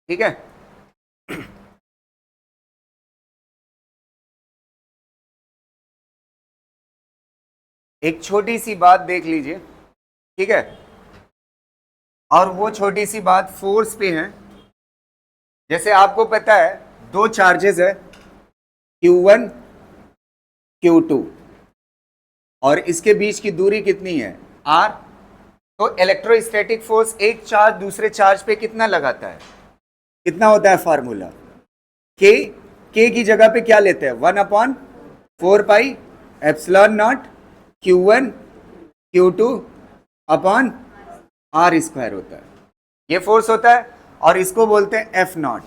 ठीक है? एक छोटी सी बात देख लीजिए। ठीक है? और वो छोटी सी बात फोर्स पे है। जैसे आपको पता है दो चार्जेस है, Q1 Q2, और इसके बीच की दूरी कितनी है? R। तो इलेक्ट्रोस्टैटिक फोर्स एक चार्ज दूसरे चार्ज पे कितना लगाता है? कितना होता है फार्मूला? K की जगह पे क्या लेते हैं? 1/4 pi epsilon not Q1 Q2 upon R square होता है। ये फोर्स होता है और इसको बोलते हैं F नॉट।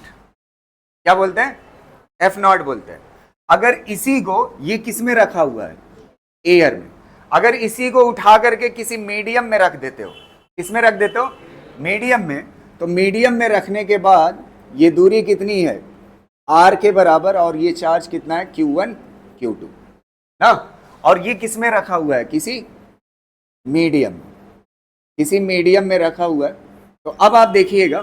क्या बोलते हैं? F नॉट बोलते हैं। अगर इसी को, ये किस में रखा हुआ है? एयर में। अगर इसी को उठा करके किसी मीडियम में रख देते हो, किसमें रख देते हो? मीडियम में। तो मीडियम में रखने के बाद ये दूरी कितनी है? R के बराबर। और ये चार्ज कितना है? Q1 Q2 ना। और ये किस में रखा हुआ है? किसी मीडियम, किसी मीडियम में रखा हुआ है। तो अब आप देखिएगा,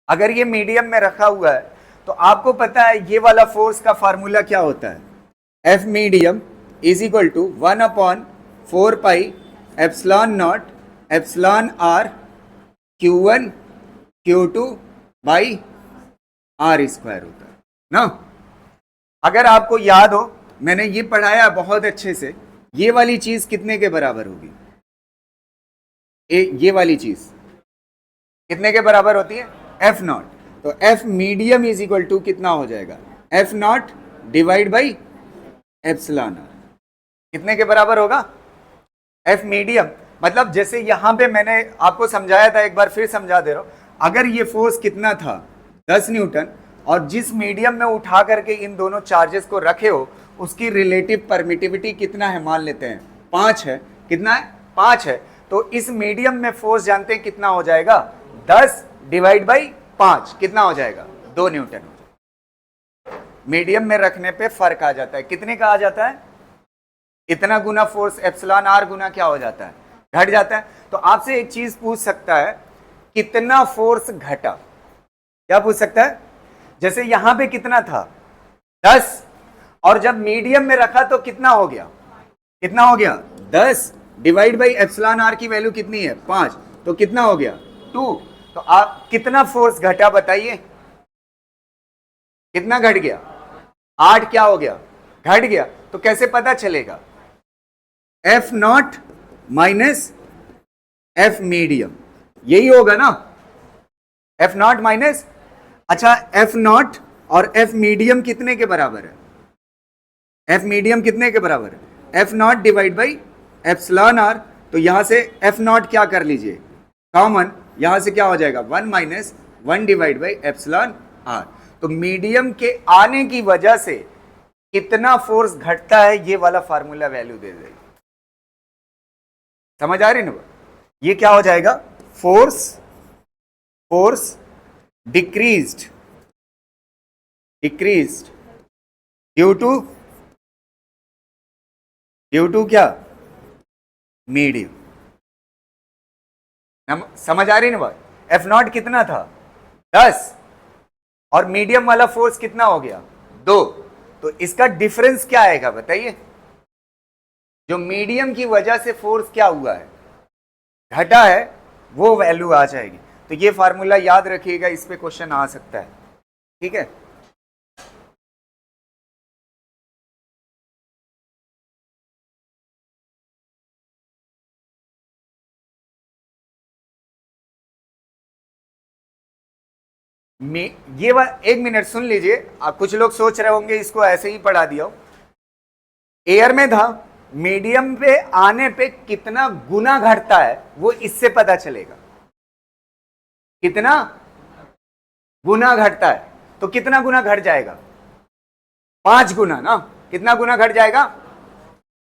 अगर ये मीडियम में रखा हुआ है तो आपको पता है ये वाला फोर्स का फार्मूला क्या होता है? F medium is equal to 1/4 pi epsilon naught epsilon R Q1 Q2 by R square होता है ना। अगर आपको याद हो, मैंने ये पढ़ाया बहुत अच्छे से, ये वाली चीज कितने के बराबर होगी? ये वाली चीज कितने के बराबर होती है? F naught. तो F medium is equal to कितना हो जाएगा? F naught divide by epsilon R. कितने के बराबर होगा? एफ मीडियम मतलब जैसे यहां पे मैंने आपको समझाया था, एक बार फिर समझा दे रहा हूं। अगर ये फोर्स कितना था? 10 न्यूटन, और जिस मीडियम में उठा करके इन दोनों चार्जेस को रखे हो उसकी रिलेटिव परमिटिविटी कितना है? मान लेते हैं 5 है। कितना है? 5 है। तो इस मीडियम में फोर्स जानते हैं कितना हो जाएगा? 10 डिवाइड बाई 5 कितना हो जाएगा? 2 न्यूटन हो जाएगा। मीडियम में रखने पे फर्क आ जाता है। कितने का आ जाता है? इतना गुना फोर्स एप्सिलॉन आर गुना क्या हो जाता है? घट जाता है। तो आपसे एक चीज पूछ सकता है, कितना फोर्स घटा? क्या पूछ सकता है? जैसे यहां पे कितना था? 10, और जब मीडियम में रखा तो कितना हो गया? कितना हो गया? 10 डिवाइड बाई एप्सिलॉन आर की वैल्यू कितनी है? 5, तो कितना हो गया? 2। तो आप कितना फोर्स घटा बताइए? कितना घट गया? 8 क्या हो गया? घट गया। तो कैसे पता चलेगा? F not minus F medium, यही होगा ना? एफ नॉट माइनस, अच्छा एफ नॉट और एफ मीडियम कितने के बराबर है? एफ मीडियम कितने के बराबर है? F naught divide by epsilon R. तो यहां से एफ नॉट क्या कर लीजिए? कॉमन, यहां से क्या हो जाएगा? 1 minus 1 divide by epsilon R. तो मीडियम के आने की वजह से कितना फोर्स घटता है, ये वाला फार्मूला वैल्यू दे देगा। समझ आ रही ना? ये क्या हो जाएगा? फोर्स डिक्रीज्ड ड्यू टू क्या? मीडियम। समझ आ रही ना बात? एफ नॉट कितना था? 10, और मीडियम वाला फोर्स कितना हो गया? 2। तो इसका डिफरेंस क्या आएगा बताइए? जो मीडियम की वजह से फोर्स क्या हुआ है? घटा है, वो वैल्यू आ जाएगी। तो ये फार्मूला याद रखिएगा, इस पे क्वेश्चन आ सकता है। ठीक है? ये एक मिनट सुन लीजिए। कुछ लोग सोच रहे होंगे इसको ऐसे ही पढ़ा दिया। एयर में था, मीडियम पे आने पे कितना गुना घटता है वो इससे पता चलेगा। कितना गुना घटता है? तो कितना गुना घट जाएगा? 5 गुना ना। कितना गुना घट जाएगा?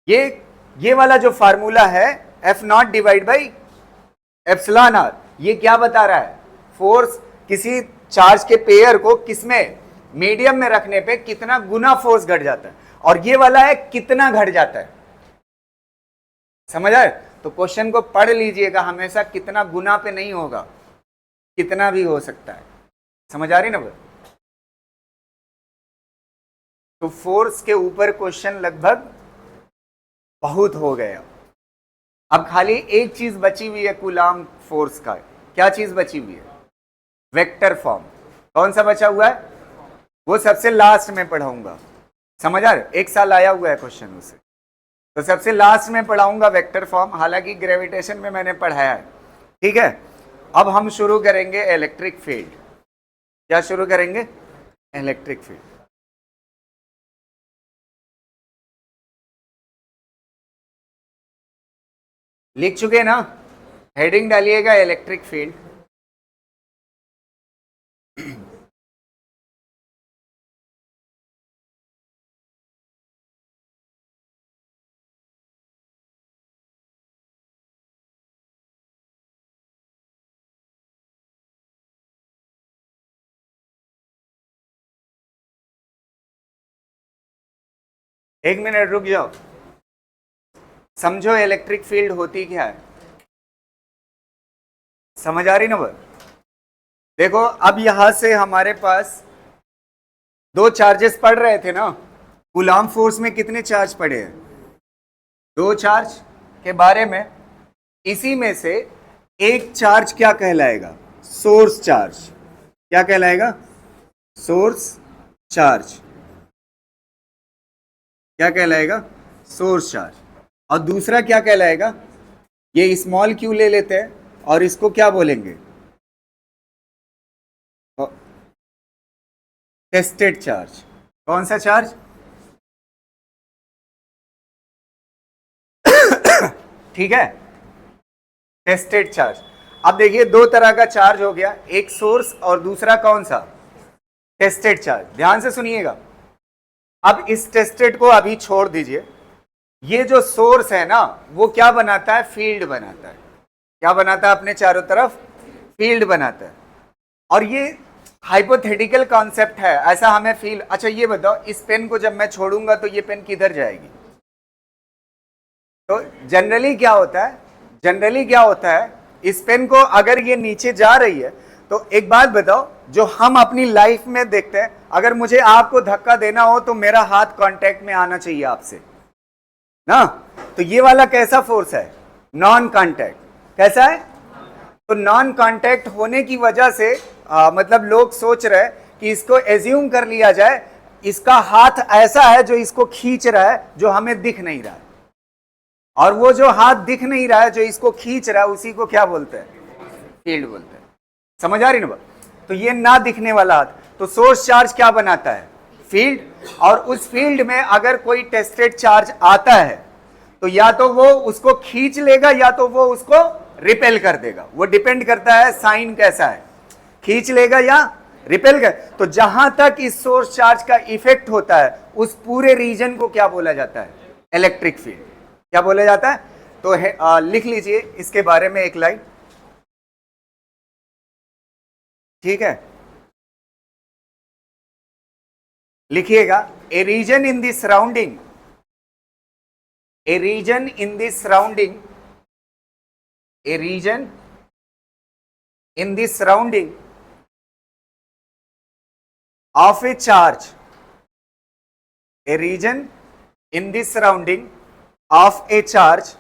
ये वाला जो फार्मूला है F naught divide by epsilon R, ये क्या बता रहा है? फोर्स किसी चार्ज के पेयर को किसमें? मीडियम में रखने पे कितना गुना फोर्स घट जाता है। और ये वाला है कितना घट जाता है। समझ आए? तो क्वेश्चन को पढ़ लीजिएगा, हमेशा कितना गुना पे नहीं होगा, कितना भी हो सकता है। समझ आ रही ना? तो फोर्स के ऊपर क्वेश्चन लगभग बहुत हो गए। अब खाली एक चीज बची हुई है कूलाम फोर्स का। क्या चीज बची हुई है? Vector form. कौन सा बचा हुआ है? वो सबसे लास्ट में पढ़ाऊंगा। समझ आ रहा? एक साल आया हुआ है क्वेश्चन उसे, तो सबसे लास्ट में पढ़ाऊंगा वेक्टर फॉर्म। हालांकि ग्रेविटेशन में मैंने पढ़ाया है। ठीक है? अब हम शुरू करेंगे इलेक्ट्रिक फील्ड। क्या शुरू करेंगे? Electric field. लिख चुके ना? हेडिंग डालिएगा इलेक्ट्रिक फील्ड। एक मिनट रुक जाओ, समझो इलेक्ट्रिक फील्ड होती क्या है। समझ आ रही ना बात? देखो, अब यहां से हमारे पास 2 चार्जेस पड़ रहे थे ना। कूलाम फोर्स में कितने चार्ज पड़े हैं? 2 चार्ज के बारे में। इसी में से एक चार्ज क्या कहलाएगा? Source charge. क्या कहलाएगा? Source charge. क्या कहलाएगा? Source charge. और दूसरा क्या कहलाएगा? ये स्मॉल क्यू ले लेते हैं और इसको क्या बोलेंगे? Tested charge. कौन सा चार्ज? ठीक है, टेस्टेड चार्ज। अब देखिए दो तरह का चार्ज हो गया, एक सोर्स और दूसरा कौन सा? Tested charge. ध्यान से सुनिएगा। अब इस टेस्टेड को अभी छोड़ दीजिए। ये जो सोर्स है ना, वो क्या बनाता है? फील्ड बनाता है। क्या बनाता है? अपने चारों तरफ फील्ड बनाता है। और ये हाइपोथेटिकल कॉन्सेप्ट है, ऐसा हमें फील। अच्छा ये बताओ, इस पेन को जब मैं छोड़ूंगा तो ये पेन किधर जाएगी? तो जनरली क्या होता है? जनरली क्या होता है, इस पेन को अगर ये नीचे जा रही है, तो एक बात बताओ, जो हम अपनी लाइफ में देखते हैं, अगर मुझे आपको धक्का देना हो तो मेरा हाथ कांटेक्ट में आना चाहिए आपसे ना। तो ये वाला कैसा फोर्स है? Non contact. कैसा है? तो नॉन कांटेक्ट होने की वजह से मतलब लोग सोच रहे हैं कि इसको एज्यूम कर लिया जाए, इसका हाथ ऐसा है जो इसको खींच रहा है, जो हमें दिख नहीं रहा है। और वो जो हाथ दिख नहीं रहा है, जो इसको खींच रहा है, उसी को क्या बोलते हैं? फील्ड बोलते हैं। समझ आ रही ना बात? तो ये ना दिखने वाला हाथ, तो सोर्स चार्ज क्या बनाता है? फील्ड। और उस फील्ड में अगर कोई टेस्टेड चार्ज आता है, तो या तो वो उसको खींच लेगा या तो वो उसको रिपेल कर देगा। वो डिपेंड करता है साइन कैसा है, खींच लेगा या रिपेल कर। तो जहां तक इस सोर्स चार्ज का इफेक्ट होता है, उस पूरे रीजन को क्या बोला जाता है? Electric field. क्या बोला जाता है? तो लिख लीजिए इसके बारे में एक लाइन। ठीक है, लिखिएगा, a region in the surrounding, a region in the surrounding, a region in the surrounding of a charge, a region in the surrounding of a charge,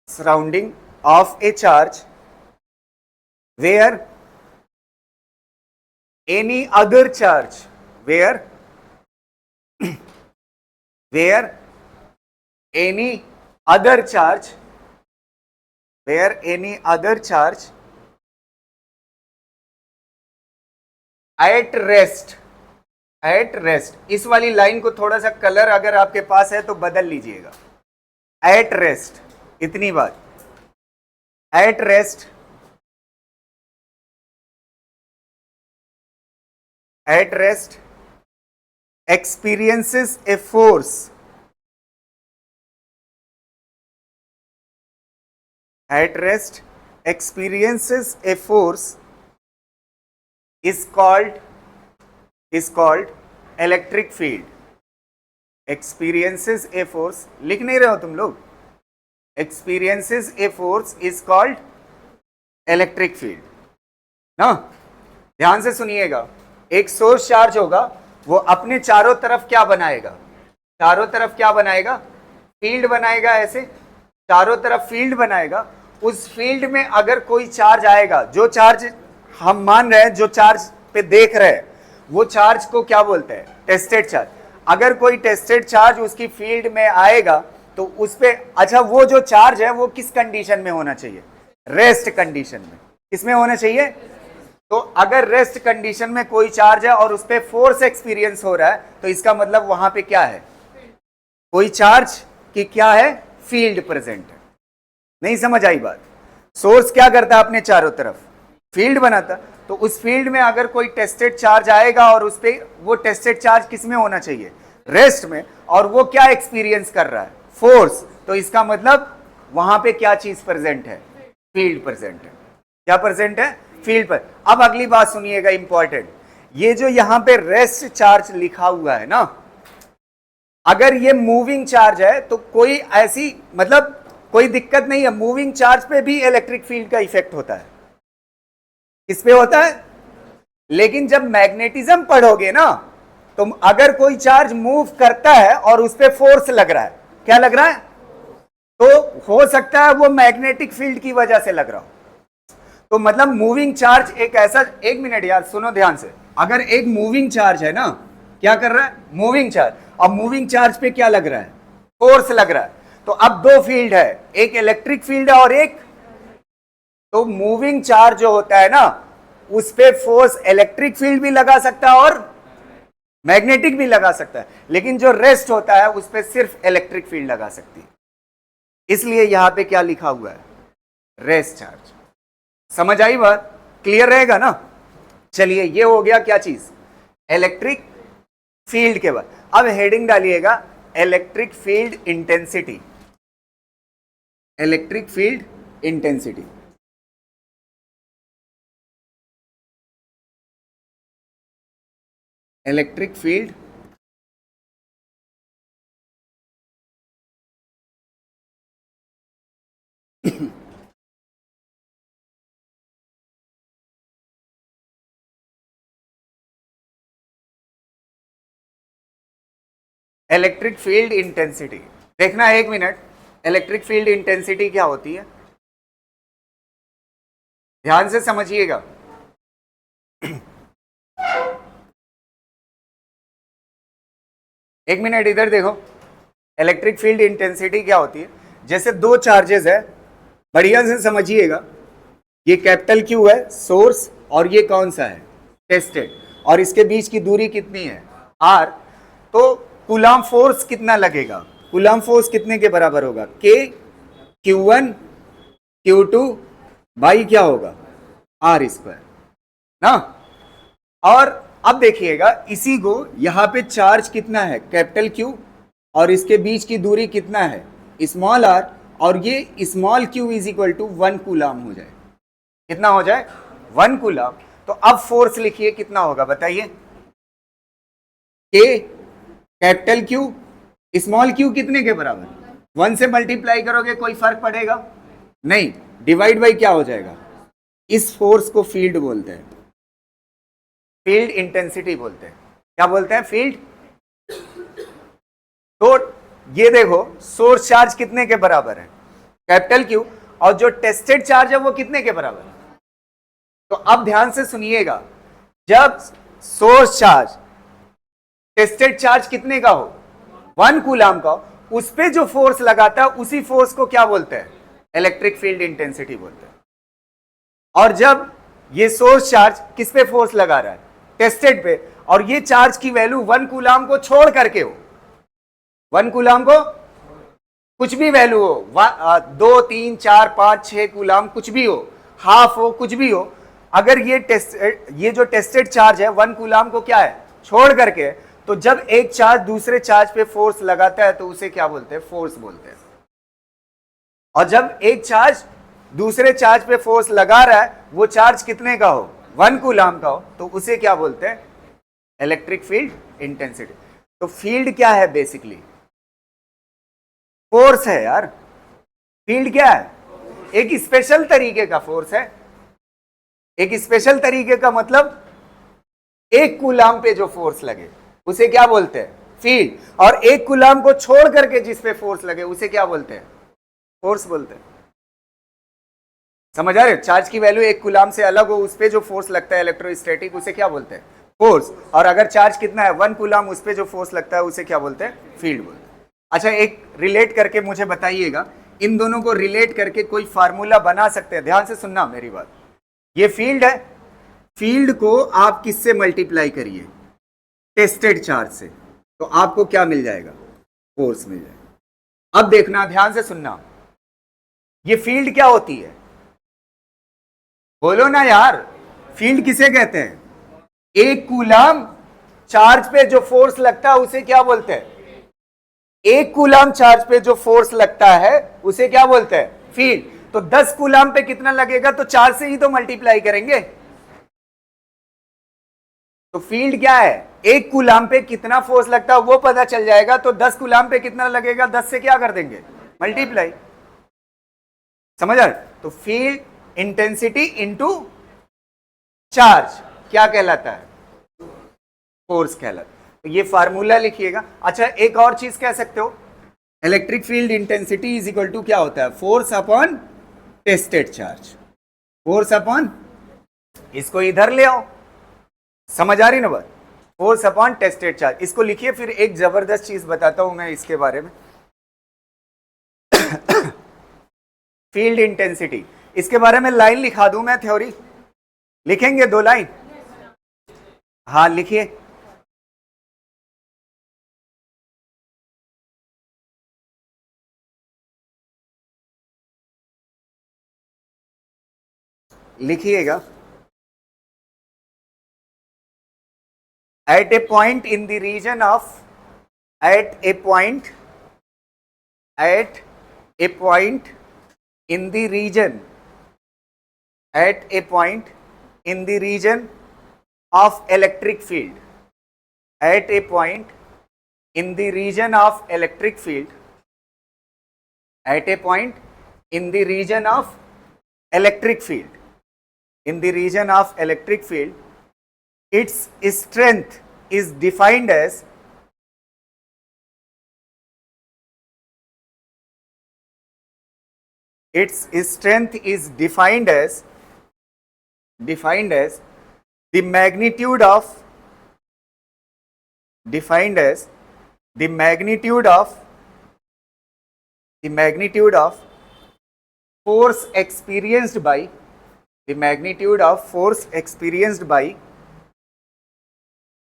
surrounding of a charge where any other charge, where where any other charge, where any other charge at rest, at rest. इस वाली line को थोड़ा सा colour अगर आपके पास है तो बदल लीजिएगा। एट रेस्ट, इतनी बात। At rest, at rest experiences a force, at rest experiences a force is called electric field, experiences a force। लिख नहीं रहे हो तुम लोग? experiences a force is called electric field ना। ध्यान से सुनिएगा, एक सोर्स चार्ज होगा, वो अपने चारों तरफ क्या बनाएगा? चारों तरफ क्या बनाएगा? फील्ड बनाएगा। ऐसे चारों तरफ फील्ड बनाएगा। उस फील्ड में अगर कोई चार्ज आएगा, जो चार्ज हम मान रहे हैं, जो चार्ज पे देख रहे हैं, वो चार्ज को क्या बोलते हैं? Tested charge. अगर कोई टेस्टेड चार्ज उसकी फील्ड में आएगा तो उस पे, अच्छा वो जो चार्ज है वो किस कंडीशन में होना चाहिए? रेस्ट कंडीशन में। किसमें होना चाहिए? तो अगर रेस्ट कंडीशन में कोई चार्ज है और उस पे फोर्स एक्सपीरियंस हो रहा है, तो इसका मतलब वहां पे क्या है? कोई चार्ज की क्या है? फील्ड प्रेजेंट है। नहीं समझ आई बात? सोर्स क्या करता है? अपने चारों तरफ फील्ड बनाता। तो उस फील्ड में अगर कोई टेस्टेड चार्ज आएगा और उस पे वो टेस्टेड चार्ज किस में होना चाहिए? रेस्ट में। और वो क्या एक्सपीरियंस कर रहा है? फोर्स। तो इसका मतलब वहां पे क्या चीज प्रेजेंट है? फील्ड प्रेजेंट है। क्या प्रेजेंट है? फील्ड पर। अब अगली बात सुनिएगा, इंपॉर्टेंट। ये जो यहां पे रेस्ट चार्ज लिखा हुआ है ना, अगर ये मूविंग चार्ज है तो कोई ऐसी मतलब कोई दिक्कत नहीं है। मूविंग चार्ज पे भी इलेक्ट्रिक फील्ड का इफेक्ट होता है। किस पे होता है? लेकिन जब मैग्नेटिज्म पढ़ोगे ना, तो अगर कोई चार्ज मूव करता है और उस पे फोर्स लग रहा है, क्या लग रहा है? तो हो सकता है वो मैग्नेटिक फील्ड की वजह से लग रहा हो। तो मतलब मूविंग चार्ज एक ऐसा, एक मिनट यार सुनो ध्यान से, अगर एक मूविंग चार्ज है ना, क्या कर रहा है, मूविंग चार्ज, अब मूविंग चार्ज पे क्या लग रहा है, फोर्स लग रहा है, तो अब दो फील्ड है, एक इलेक्ट्रिक फील्ड है और एक, तो मूविंग चार्ज जो होता है ना उस पे फोर्स इलेक्ट्रिक फील्ड भी लगा सकता है और मैग्नेटिक भी लगा सकता है, लेकिन जो रेस्ट होता है उस पे सिर्फ इलेक्ट्रिक फील्ड लगा सकती है, इसलिए यहां पे क्या लिखा हुआ है, रेस्ट चार्ज। समझ आई बात, क्लियर रहेगा ना। चलिए ये हो गया क्या चीज, इलेक्ट्रिक फील्ड के बाद। अब हेडिंग डालिएगा electric field intensity, electric field intensity. Electric field electric field intensity देखना, एक मिनट, इलेक्ट्रिक फील्ड इंटेंसिटी क्या होती है, ध्यान से समझिएगा। एक मिनट इधर देखो, इलेक्ट्रिक फील्ड इंटेंसिटी क्या होती है, जैसे दो चार्जेस है, बढ़िया से समझिएगा, ये कैपिटल क्यू है सोर्स और ये कौन सा है, टेस्टेड, और इसके बीच की दूरी कितनी है, आर, तो कूलम फोर्स कितना लगेगा, कूलम फोर्स कितने के बराबर होगा, के Q1 Q2 बाई क्या होगा, आर स्क्वायर ना। और अब देखिएगा इसी को यहां पे चार्ज कितना है, कैपिटल क्यू, और इसके बीच की दूरी कितना है, स्मॉल आर, और ये small Q is equal to 1 coulomb हो जाए, कितना हो जाए, 1 कूलम। तो अब फोर्स लिखिए कितना होगा बताइए, के कैपिटल क्यू स्मॉल क्यू कितने के बराबर, 1 से मल्टीप्लाई करोगे कोई फर्क पड़ेगा नहीं, डिवाइड बाई क्या हो जाएगा, इस फोर्स को फील्ड बोलते हैं, फील्ड इंटेंसिटी बोलते हैं, क्या बोलते हैं, फील्ड। तो ये देखो सोर्स चार्ज कितने के बराबर है, कैपिटल क्यू, और जो टेस्टेड चार्ज है वो कितने के बराबर है। तो अब ध्यान से सुनिएगा, जब सोर्स चार्ज टेस्टेड चार्ज कितने का हो, 1 कूलम का हो, उस पे जो फोर्स लगाता है उसी फोर्स को क्या बोलते हैं, इलेक्ट्रिक फील्ड इंटेंसिटी बोलते हैं। और जब ये सोर्स चार्ज किस पे फोर्स लगा रहा है, टेस्टेड पे, और ये चार्ज की वैल्यू 1 कूलम को छोड़ करके हो, 1 कूलम को कुछ भी वैल्यू हो, 2 3 4 5 6 कूलम कुछ भी हो, हाफ हो, कुछ भी हो, अगर ये जो टेस्टेड चार्ज है 1 कूलम को क्या है छोड़ करके, तो जब एक चार्ज दूसरे चार्ज पे फोर्स लगाता है तो उसे क्या बोलते हैं, फोर्स बोलते हैं। और जब एक चार्ज दूसरे चार्ज पे फोर्स लगा रहा है, वो चार्ज कितने का हो, 1 कूलम का हो, तो उसे क्या बोलते हैं, इलेक्ट्रिक फील्ड इंटेंसिटी। तो फील्ड क्या है, बेसिकली फोर्स है यार, फील्ड क्या है, एक स्पेशल तरीके का फोर्स है, एक स्पेशल तरीके का मतलब एक कूलम पे जो फोर्स लगे उसे क्या बोलते हैं, फील्ड, और एक कूलम को छोड़ करके जिस पे फोर्स लगे उसे क्या बोलते हैं, फोर्स बोलते हैं। समझ आ रहे, चार्ज की वैल्यू एक कूलम से अलग हो, उस पे जो फोर्स लगता है इलेक्ट्रोस्टैटिक, उसे क्या बोलते हैं, फोर्स, और अगर चार्ज कितना है 1 कूलम, उस पे जो फोर्स लगता है उसे क्या बोलते हैं, फील्ड बोलते हैं। अच्छा एक रिलेट करके मुझे बताइएगा, इन दोनों को रिलेट करके कोई फार्मूला बना सकते हैं, ध्यान से सुनना मेरी बात, ये फील्ड है, फील्ड को आप किससे मल्टीप्लाई करिए, टेस्टेड चार्ज से, तो आपको क्या मिल जाएगा, फोर्स मिल जाएगा। अब देखना ध्यान से सुनना, ये फील्ड क्या होती है, बोलो ना यार, फील्ड किसे कहते हैं, एक कूलम चार्ज पे जो फोर्स लगता है उसे क्या बोलते हैं, एक कूलम चार्ज पे जो फोर्स लगता है उसे क्या बोलते हैं, फील्ड। तो 10 कूलम पे कितना लगेगा, तो 4 से ही तो मल्टीप्लाई करेंगे, तो फील्ड क्या है, एक कूलम पे कितना फोर्स लगता है वो पता चल जाएगा, तो 10 कूलम पे कितना लगेगा, 10 से क्या कर देंगे, मल्टीप्लाई। समझ आ रहा, तो फील्ड इंटेंसिटी इनटू चार्ज क्या कहलाता है, फोर्स कहलाता है। तो ये फार्मूला लिखिएगा। अच्छा एक और चीज कह सकते हो, electric field intensity is equal to क्या होता है, force upon tested charge, force upon, इसको इधर ले आओ, समझ आ रही ना बात, फोर्स अपॉन टेस्टेड चार्ज, इसको लिखिए। फिर एक जबरदस्त चीज बताता हूं मैं इसके बारे में, फील्ड इंटेंसिटी, इसके बारे में लाइन लिखा दूं मैं, थ्योरी लिखेंगे 2 लाइन, हाँ लिखिए। लिखिएगा, at a point in the region of, at a point, at a point in the region, at a point in the region of electric field, at a point in the region of electric field, at a point in the region of electric field, in the region of electric field, its strength is defined as, its strength is defined as the magnitude of, defined as the magnitude of, the magnitude of force experienced by, the magnitude of force experienced by,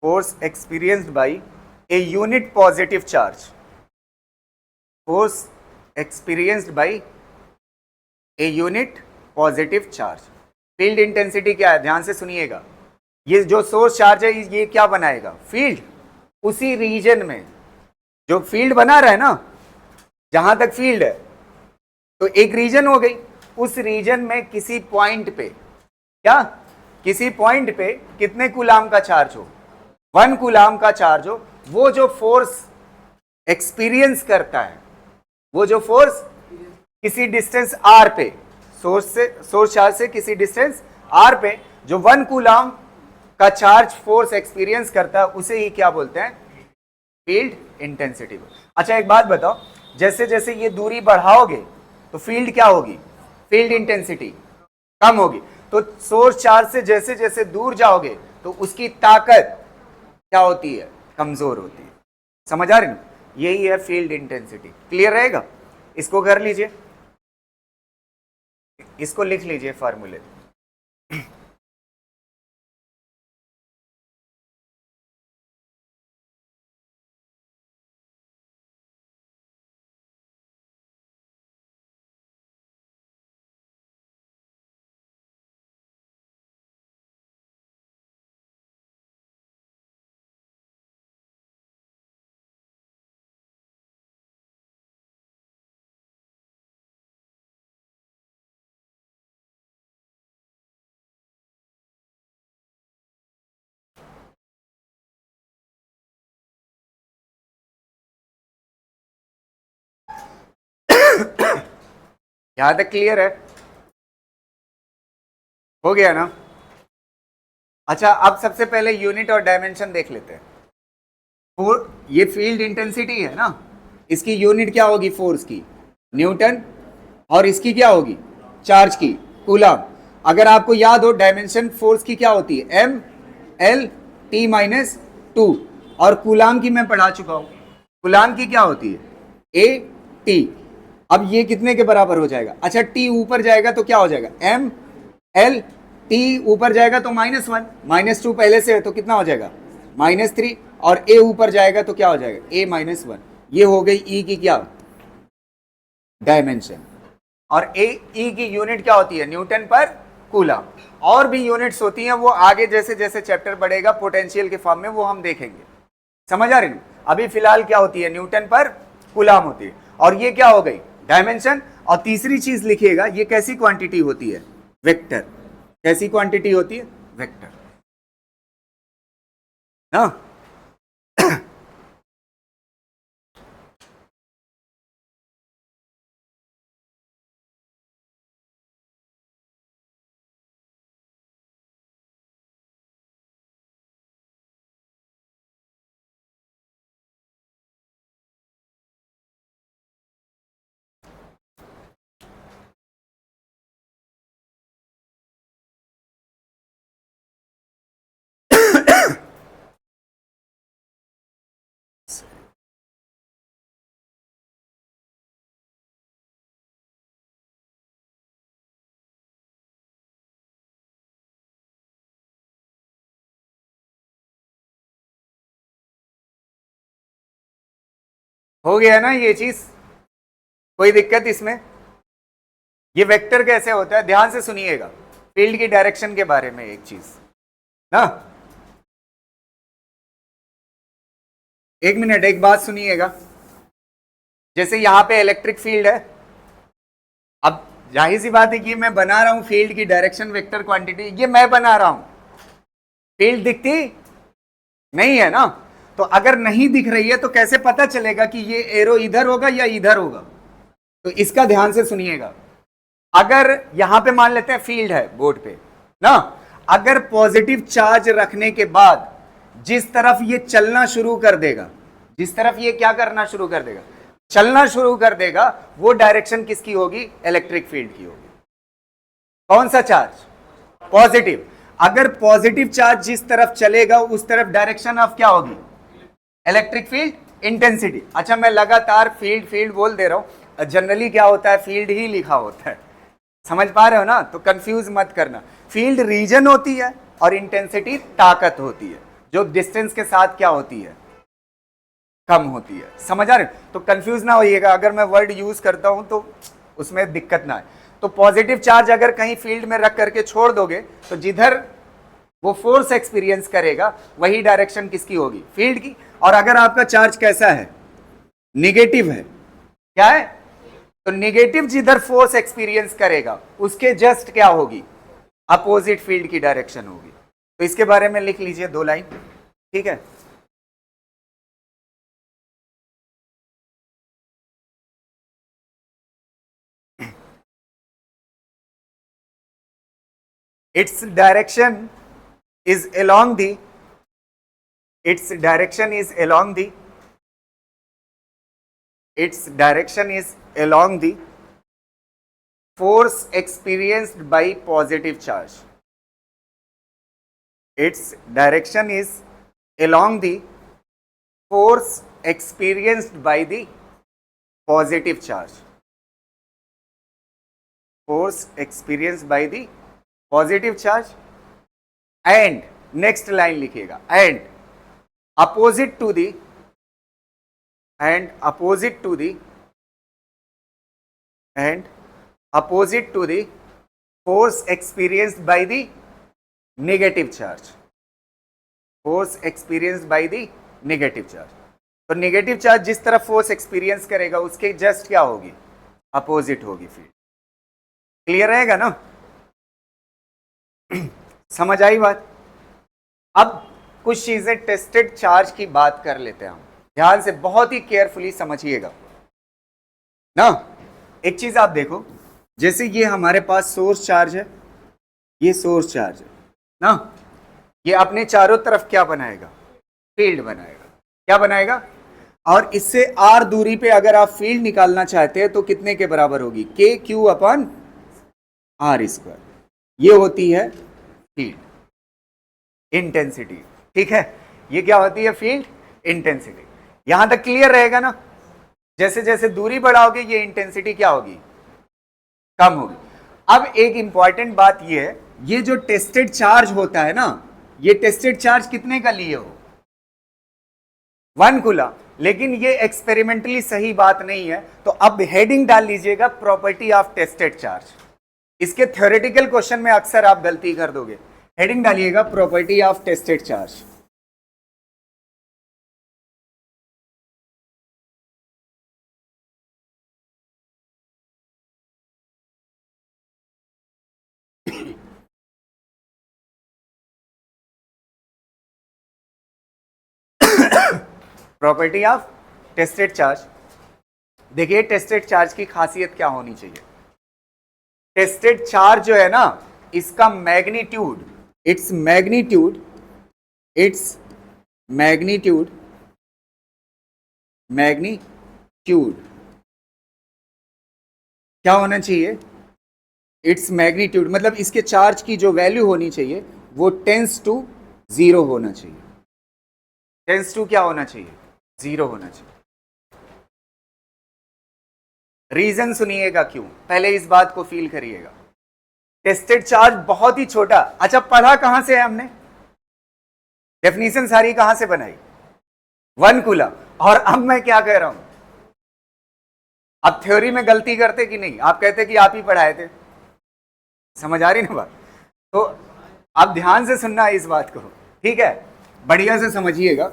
force experienced by a unit positive charge, force experienced by a unit positive charge। Field intensity क्या है, ध्यान से सुनिएगा, ये जो source charge है ये क्या बनाएगा, फील्ड, उसी रीजन में जो फील्ड बना रहा है ना, जहां तक फील्ड है, तो एक रीजन हो गई, उस रीजन में किसी पॉइंट पे, क्या, किसी पॉइंट पे कितने कूलाम का चार्ज हो, 1 कूलाम का चार्ज हो, वो जो फोर्स एक्सपीरियंस करता है, वो जो फोर्स किसी डिस्टेंस r पे, सोर्स चार्ज से किसी डिस्टेंस r पे जो 1 कूलाम का चार्ज फोर्स एक्सपीरियंस करता है, उसे ही क्या बोलते हैं, फील्ड इंटेंसिटी। अच्छा एक बात बताओ, जैसे जैसे ये दूरी बढ़ाओगे तो फील्ड क्या होगी, फील्ड इंटेंसिटी कम होगी, तो सोर्स चार्ज से जैसे जैसे दूर जाओगे तो उसकी ताकत क्या होती है, कमजोर होती है। समझ आ रही ना, यही है फील्ड इंटेंसिटी। क्लियर रहेगा, इसको कर लीजिए, इसको लिख लीजिए फॉर्मूले। यहां तक क्लियर है, हो गया ना। अच्छा अब सबसे पहले यूनिट और डायमेंशन देख लेते हैं। ये फील्ड इंटेंसिटी है ना, इसकी यूनिट क्या होगी, फोर्स की न्यूटन, और इसकी क्या होगी, चार्ज की कूलम। अगर आपको याद हो डायमेंशन फोर्स की क्या होती है, एम एल टी माइनस 2, और कूलम की मैं पढ़ा चुका हूं, कूलम की क्या होती है, ए टी। अब ये कितने के बराबर हो जाएगा, अच्छा टी ऊपर जाएगा तो क्या हो जाएगा, एम एल, टी ऊपर जाएगा तो -1, -2 पहले से है तो कितना हो जाएगा, -3, और ए ऊपर जाएगा तो क्या हो जाएगा, ए -1। ये हो गई ई की क्या, डायमेंशन। और ए ई की यूनिट क्या होती है, न्यूटन पर कूलम। और भी यूनिट्स होती हैं, वो आगे जैसे जैसे चैप्टर बढ़ेगा पोटेंशियल के फॉर्म में वो हम देखेंगे। समझ आ रही है, अभी फिलहाल क्या होती है, न्यूटन पर कूलम होती है, और ये क्या हो गई, डायमेंशन। और तीसरी चीज लिखिएगा, ये कैसी क्वांटिटी होती है, वेक्टर। कैसी क्वांटिटी होती है, वेक्टर ना। हो गया ना ये चीज, कोई दिक्कत इसमें? ये वेक्टर कैसे होता है, ध्यान से सुनिएगा, फील्ड की डायरेक्शन के बारे में एक चीज ना, एक मिनट एक बात सुनिएगा। जैसे यहां पे इलेक्ट्रिक फील्ड है, अब जाहिर सी बात है कि मैं बना रहा हूं फील्ड की डायरेक्शन वेक्टर क्वांटिटी, ये मैं बना रहा हूं, फील्ड दिखती नहीं है ना, तो अगर नहीं दिख रही है तो कैसे पता चलेगा कि ये एरो इधर होगा या इधर होगा? तो इसका ध्यान से सुनिएगा। अगर यहां पे मान लेते हैं फील्ड है बोर्ड पे ना, अगर पॉजिटिव चार्ज रखने के बाद जिस तरफ ये चलना शुरू कर देगा, जिस तरफ ये क्या करना शुरू कर देगा, चलना शुरू कर देगा, वो डायरेक्शन किसकी होगी? इलेक्ट्रिक फील्ड की होगी। कौन सा चार्ज? पॉजिटिव। अगर पॉजिटिव चार्ज जिस तरफ चलेगा उस तरफ डायरेक्शन ऑफ क्या होगी? Electric field intensity. अच्छा मैं लगातार फील्ड फील्ड बोल दे रहा हूं, जनरली क्या होता है फील्ड ही लिखा होता है, समझ पा रहे हो ना? तो कंफ्यूज मत करना, फील्ड रीजन होती है और इंटेंसिटी ताकत होती है, जो डिस्टेंस के साथ क्या होती है? कम होती है। समझ आ रहे? तो कंफ्यूज ना होइएगा, अगर मैं वर्ड यूज करता हूं तो उसमें दिक्कत ना है। तो पॉजिटिव चार्ज अगर कहीं फील्ड में रख करके छोड़ दोगे तो जिधर वो फोर्स एक्सपीरियंस करेगा वही डायरेक्शन किसकी होगी? फील्ड की। और अगर आपका चार्ज कैसा है? निगेटिव है, क्या है? तो निगेटिव जिधर फोर्स एक्सपीरियंस करेगा उसके जस्ट क्या होगी? अपोजिट फील्ड की डायरेक्शन होगी। तो इसके बारे में लिख लीजिए 2 लाइन, ठीक है? its direction is along the its direction is along the its direction is along the force experienced by positive charge. Its direction is along the force experienced by the positive charge. Force experienced by the positive charge and next line लिखिएगा, and opposite to the and opposite to the and opposite to the force experienced by the negative charge. Force experienced by the negative charge. तो negative charge जिस तरफ force experience करेगा उसके just क्या होगी? Opposite होगी field. Clear रहेगा ना? समझ आई बात? अब कुछ चीजें टेस्टेड चार्ज की बात कर लेते हैं हम, ध्यान से बहुत ही केयरफुली समझिएगा ना। एक चीज आप देखो, जैसे ये हमारे पास सोर्स चार्ज है, ये सोर्स चार्ज है ना, ये अपने चारों तरफ क्या बनाएगा? फील्ड बनाएगा। क्या बनाएगा? और इससे आर दूरी पे अगर आप फील्ड निकालना चाहते हैं तो कितने के बराबर होगी? के क्यू अपन आर स्क्वायर। ये होती है फील्ड इंटेंसिटी, ठीक है? ये क्या होती है? Field intensity. यहां तक क्लियर रहेगा ना? जैसे जैसे दूरी बढ़ाओगे ये इंटेंसिटी क्या होगी? कम होगी। अब एक इंपॉर्टेंट बात ये है, ये जो टेस्टेड चार्ज होता है ना, ये टेस्टेड चार्ज कितने का लिए हो? 1 कूलम। लेकिन ये एक्सपेरिमेंटली सही बात नहीं है, तो अब हेडिंग डाल लीजिएगा प्रॉपर्टी ऑफ टेस्टेड चार्ज। इसके थ्योरेटिकल क्वेश्चन में अक्सर आप गलती कर दोगे। हेडिंग डालिएगा property of tested charge. Property of tested charge. देखिए टेस्टेड चार्ज की खासियत क्या होनी चाहिए? टेस्टेड चार्ज जो है ना, इसका मैग्नीट्यूड, इट्स मैग्नीट्यूड क्या होना चाहिए? इट्स मैग्नीट्यूड मतलब इसके चार्ज की जो वैल्यू होनी चाहिए वो टेंस टू 0 होना चाहिए। टेंस टू क्या होना चाहिए? 0 होना चाहिए। रीजन सुनिएगा क्यों, पहले इस बात को फील करिएगा। टेस्टेड चार्ज बहुत ही छोटा। अच्छा पढ़ा कहां से है हमने? डेफिनेशन सारी कहां से बनाई? 1 कूलम। और अब मैं क्या कह रहा हूं? आप थ्योरी में गलती करते कि नहीं, आप कहते कि आप ही पढ़ाए थे, समझ आ रही ना बात? तो आप ध्यान से सुनना इस बात को, ठीक है, बढ़िया से समझिएगा।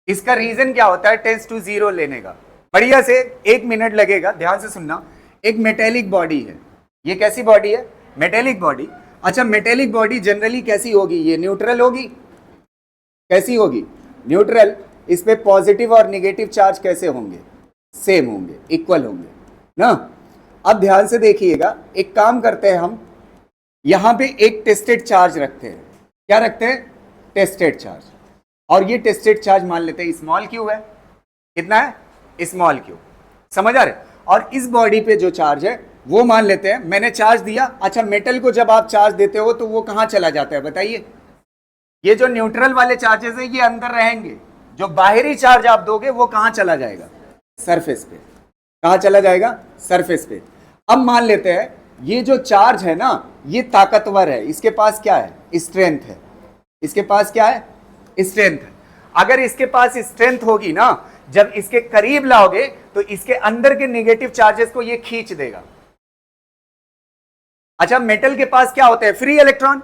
इसका रीजन क्या होता है 10 to 0 लेने का, बढ़िया से 1 मिनट लगेगा, ध्यान से सुनना। एक मेटेलिक बॉडी है, ये कैसी बॉडी है? Metallic body. अच्छा, मेटेलिक बॉडी जनरली कैसी होगी? ये न्यूट्रल होगी। कैसी होगी? न्यूट्रल। इस पे पॉजिटिव और निगेटिव चार्ज कैसे होंगे? सेम होंगे, इक्वल होंगे ना। अब ध्यान से देखिएगा, एक काम करते हैं हम, यहां पे एक टेस्टेड चार्ज रखते हैं। क्या रखते हैं? Tested charge. और ये टेस्टेड चार्ज मान लेते हैं स्मॉल क्यू है। कितना है? Small Q. समझ आ रहे? और इस बॉडी पे जो चार्ज है वो मान लेते हैं मैंने चार्ज दिया। अच्छा, मेटल को जब आप चार्ज देते हो तो वो कहां चला जाता है बताइए? ये जो न्यूट्रल वाले चार्जेस है ये अंदर रहेंगे, जो बाहरी चार्ज आप दोगे वो कहां चला जाएगा? सरफेस पे। कहां चला जाएगा? सरफेस पे। अब मान लेते हैं ये जो चार्ज है ना, ये ताकतवर है, इसके पास क्या है? स्ट्रेंथ है। इसके पास क्या है? स्ट्रेंथ है। अगर इसके पास स्ट्रेंथ होगी ना, जब इसके करीब लाओगे तो इसके अंदर के नेगेटिव चार्जेस को ये खींच देगा। अच्छा, मेटल के पास क्या होता है? Free electron.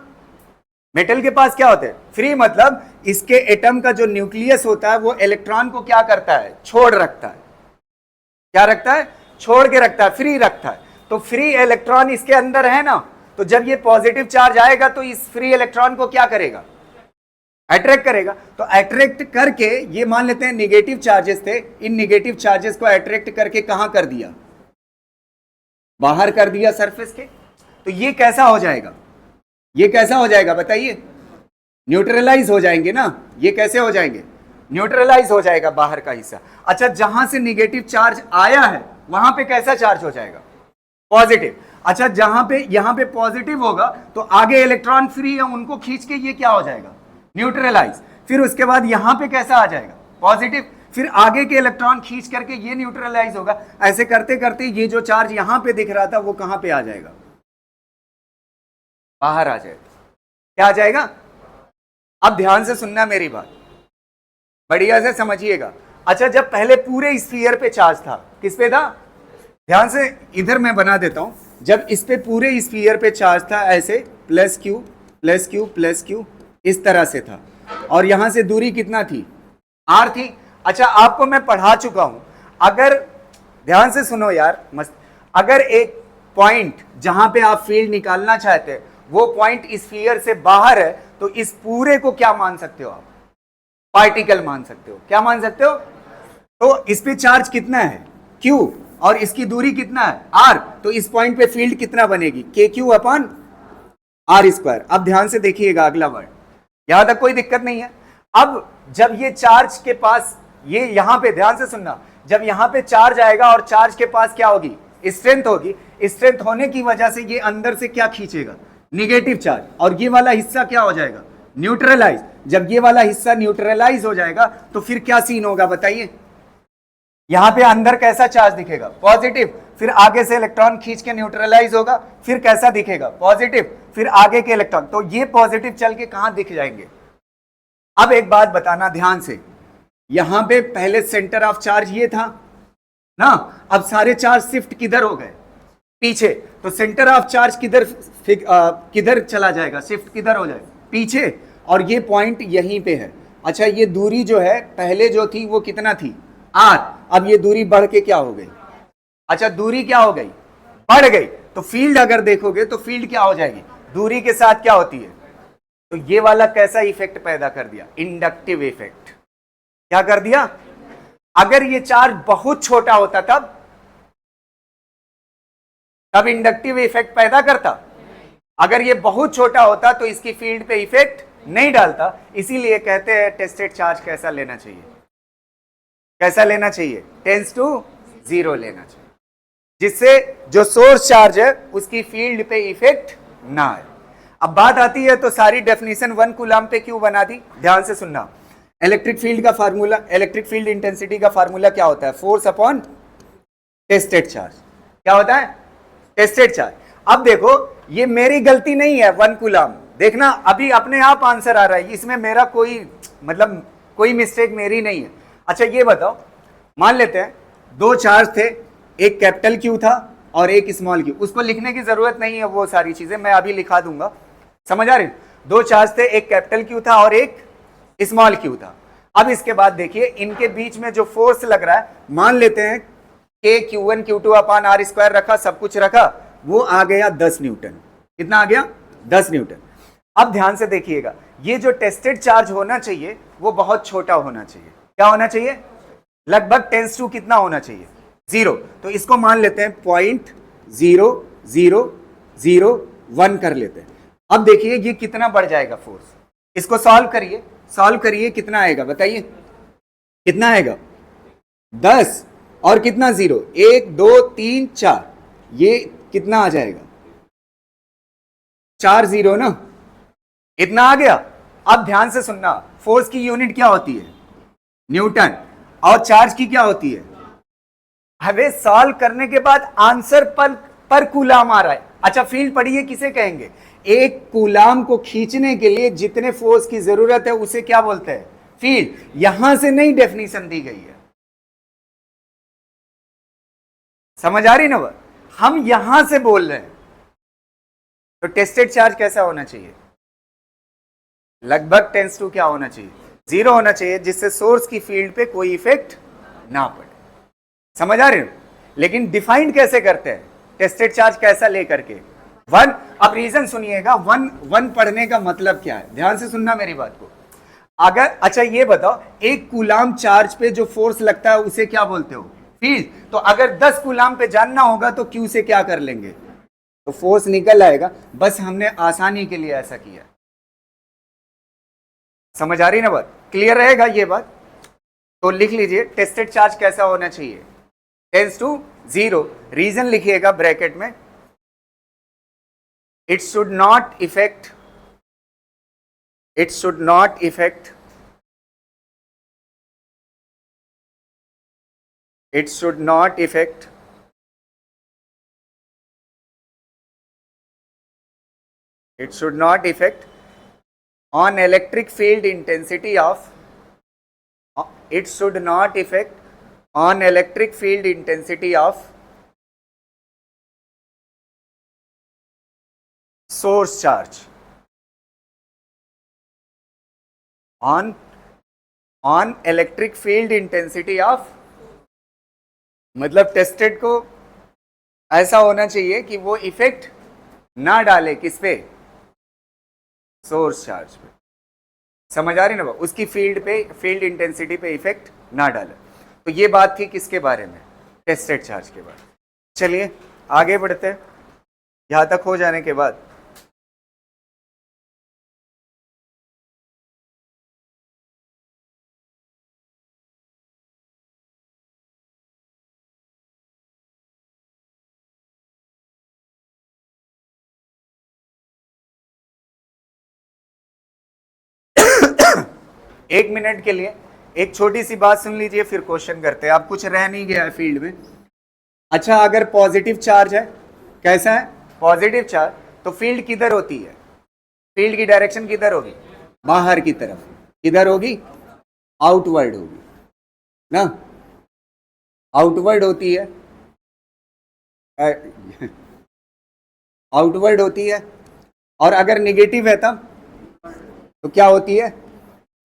मेटल के पास क्या होता है? फ्री, मतलब इसके एटम का जो न्यूक्लियस होता है वो इलेक्ट्रॉन को क्या करता है? छोड़ रखता है। क्या रखता है? छोड़ के रखता है, फ्री रखता है। तो फ्री इलेक्ट्रॉन इसके अंदर है ना, तो जब ये पॉजिटिव चार्ज आएगा तो इस फ्री इलेक्ट्रॉन को क्या करेगा? अट्रैक्ट करेगा। तो अट्रैक्ट करके, ये मान लेते हैं निगेटिव चार्जेस थे, इन निगेटिव चार्जेस को अट्रैक्ट करके कहां कर दिया? बाहर कर दिया, सरफेस के। तो ये कैसा हो जाएगा? ये कैसा हो जाएगा बताइए? न्यूट्रलाइज हो जाएंगे ना। ये कैसे हो जाएंगे? न्यूट्रलाइज हो जाएगा बाहर का हिस्सा। अच्छा, जहां से निगेटिव चार्ज आया है वहां पे कैसा चार्ज हो जाएगा? पॉजिटिव। अच्छा, जहां पे यहां पे पॉजिटिव होगा तो आगे इलेक्ट्रॉन फ्री है, उनको खींच के ये क्या हो जाएगा? न्यूट्रलाइज। फिर उसके बाद यहां पे कैसा आ जाएगा? पॉजिटिव। फिर आगे के इलेक्ट्रॉन खींच करके ये न्यूट्रलाइज होगा। ऐसे करते करते ये जो चार्ज यहां पे दिख रहा था वो कहां पे आ जाएगा? बाहर आ जाएगा। क्या आ जाएगा? अब ध्यान से सुनना मेरी बात, बढ़िया से समझिएगा। अच्छा, जब पहले पूरे स्फीयर पे चार्ज था, किस पे था? ध्यान से, इधर मैं बना देता हूं। जब इस पे पूरे स्फीयर पे चार्ज था, ऐसे plus Q plus Q plus Q, इस तरह से था। और यहां से दूरी कितना थी? आर थी। अच्छा, आपको मैं पढ़ा चुका हूं। अगर ध्यान से सुनो यार, मस्त, अगर एक पॉइंट जहां पे आप फील्ड निकालना चाहते हैं वो पॉइंट स्फीयर से बाहर है, तो इस पूरे को क्या मान सकते हो आप? पार्टिकल मान सकते हो। क्या मान सकते हो? तो इस पे चार्ज कितना है? Q, और इसकी दूरी कितना है? R। तो इस पॉइंट पे फील्ड कितना बनेगी? KQ upon R square. अब ध्यान से देखिएगा अगला वर्ड, यहां तक कोई दिक्कत नहीं है। अब जब ये चार्ज के पास, ये यहां पे ध्यान से सुनना, जब यहां पे चार्ज आएगा और चार्ज के पास क्या होगी? स्ट्रेंथ होगी। स्ट्रेंथ होने की वजह से ये अंदर से क्या खींचेगा? Negative charge. और ये वाला हिस्सा क्या हो जाएगा? न्यूट्रलाइज। जब ये वाला हिस्सा न्यूट्रलाइज हो जाएगा तो फिर क्या सीन होगा बताइए? यहां पे अंदर कैसा चार्ज दिखेगा? पॉजिटिव। फिर आगे से इलेक्ट्रॉन खींच के न्यूट्रलाइज होगा, फिर कैसा दिखेगा? पॉजिटिव। फिर आगे के इलेक्ट्रॉन, तो ये पॉजिटिव चल के कहां दिख जाएंगे? अब एक बात बताना ध्यान से, यहां पे पहले सेंटर ऑफ चार्ज ये था ना, अब सारे चार्ज शिफ्ट किधर हो गए? पीछे। तो सेंटर ऑफ चार्ज किधर चला जाएगा? शिफ्ट किधर हो जाएगा? पीछे। और ये पॉइंट यहीं पे है। अच्छा, ये दूरी जो है पहले जो थी वो कितना थी? R। अब ये दूरी बढ़ के क्या हो गई? अच्छा, दूरी क्या हो गई? बढ़ गई। तो फील्ड अगर देखोगे तो फील्ड क्या हो जाएगी? दूरी के साथ क्या होती है? तो ये वाला कैसा इफेक्ट पैदा कर दिया? Inductive effect. क्या कर दिया? अगर ये चार्ज बहुत छोटा होता तब इंडक्टिव इफेक्ट पैदा करता। अगर ये बहुत छोटा होता तो इसकी फील्ड पे इफेक्ट नहीं डालता। इसीलिए कहते हैं टेस्टेड चार्ज कैसा लेना चाहिए? कैसा लेना चाहिए? 10 to 0 लेना चाहिए, जिससे जो सोर्स चार्ज है उसकी फील्ड पे इफेक्ट ना आए। अब बात आती है, तो सारी डेफिनेशन 1 कूलम पे क्यों बना दी? ध्यान से सुनना। इलेक्ट्रिक फील्ड का फार्मूला, इलेक्ट्रिक फील्ड इंटेंसिटी का फार्मूला क्या होता है? Force upon tested charge. क्या होता है? Tested charge. अब देखो, ये मेरी गलती नहीं है 1 कूलम, देखना अभी अपने आप आंसर आ रहा है, इसमें मेरा कोई मतलब कोई मिस्टेक मेरी नहीं है। अच्छा, ये बताओ, मान लेते हैं दो चार्ज थे, एक कैपिटल क्यू था और एक स्मॉल क्यू, उसको लिखने की जरूरत नहीं है, वो सारी चीजें मैं अभी लिखा दूंगा, समझ आ रही? दो चार्ज थे, एक कैपिटल क्यू था और एक स्मॉल क्यू था। अब इसके बाद देखिए इनके बीच में जो फोर्स लग रहा है, मान लेते हैं के Q1 Q2 upon R square रखा, सब कुछ रखा, वो आ गया 10 न्यूटन। कितना आ गया? 10 न्यूटन। अब ध्यान से देखिएगा, ये जो टेस्टेड चार्ज होना चाहिए वो बहुत छोटा होना चाहिए। क्या होना चाहिए? लगभग टेंस टू कितना होना चाहिए? 0। तो इसको मान लेते हैं 0.0001 कर लेते हैं। अब देखिए ये कितना बढ़ जाएगा फोर्स, इसको सॉल्व करिए, सॉल्व करिए, कितना आएगा बताइए, कितना आएगा? 10 और कितना 0, 1 2 3 4, ये कितना आ जाएगा? 4 0 ना, इतना आ गया। अब ध्यान से सुनना, फोर्स की यूनिट क्या होती है? न्यूटन। और चार्ज की क्या होती है? हमें सॉल्व करने के बाद आंसर पर कूलाम आ रहा है। अच्छा फील्ड पढ़िए, किसे कहेंगे? एक कूलाम को खींचने के लिए जितने फोर्स की जरूरत है उसे क्या बोलते हैं? फील्ड। यहां से नई डेफिनेशन दी गई है, समझ आ रही ना? वो हम यहां से बोल रहे हैं। तो टेस्टेड चार्ज कैसा होना चाहिए? लगभग टेंस टू क्या होना चाहिए? 0 होना चाहिए, जिससे सोर्स की फील्ड पे कोई इफेक्ट ना पड़े। समझ आ रहे हो? लेकिन डिफाइंड कैसे करते हैं टेस्टेड चार्ज, कैसा लेकर के? 1। अब रीजन सुनिएगा, 1 पढ़ने का मतलब क्या है, ध्यान से सुनना मेरी बात को। अगर अच्छा ये बताओ, एक कूलाम चार्ज पे जो फोर्स लगता है उसे क्या बोलते हो? फील्ड। तो अगर 10 कूलाम पे जानना होगा तो क्यू से क्या कर लेंगे? तो फोर्स निकल आएगा। बस हमने आसानी के लिए ऐसा किया। समझ आ रही ना बात? क्लियर रहेगा ये बात? तो लिख लीजिए टेस्टेड चार्ज कैसा होना चाहिए? Tends to 0। रीजन लिखिएगा ब्रैकेट में, it should not affect, it should not affect, it should not affect it should not affect on electric field intensity of it should not affect on electric field intensity of source charge on electric field intensity of, मतलब tested को ऐसा होना चाहिए कि वो effect ना डाले किस पे? सोर्स चार्ज पे। समझ आ रही ना? उसकी फील्ड पे, फील्ड इंटेंसिटी पे इफेक्ट ना डाले। तो ये बात थी किसके बारे में? टेस्टेड चार्ज के बारे में। चलिए आगे बढ़ते हैं, यहां तक हो जाने के बाद एक मिनट के लिए एक छोटी सी बात सुन लीजिए, फिर क्वेश्चन करते हैं। अब कुछ रह नहीं गया है फील्ड में। अच्छा अगर पॉजिटिव चार्ज है, कैसा है? पॉजिटिव चार्ज, तो फील्ड किधर होती है? फील्ड की डायरेक्शन किधर होगी? बाहर की तरफ। किधर होगी? आउटवर्ड होगी ना, आउटवर्ड होती है, आउटवर्ड होती है। और अगर निगेटिव है तब तो क्या होती है?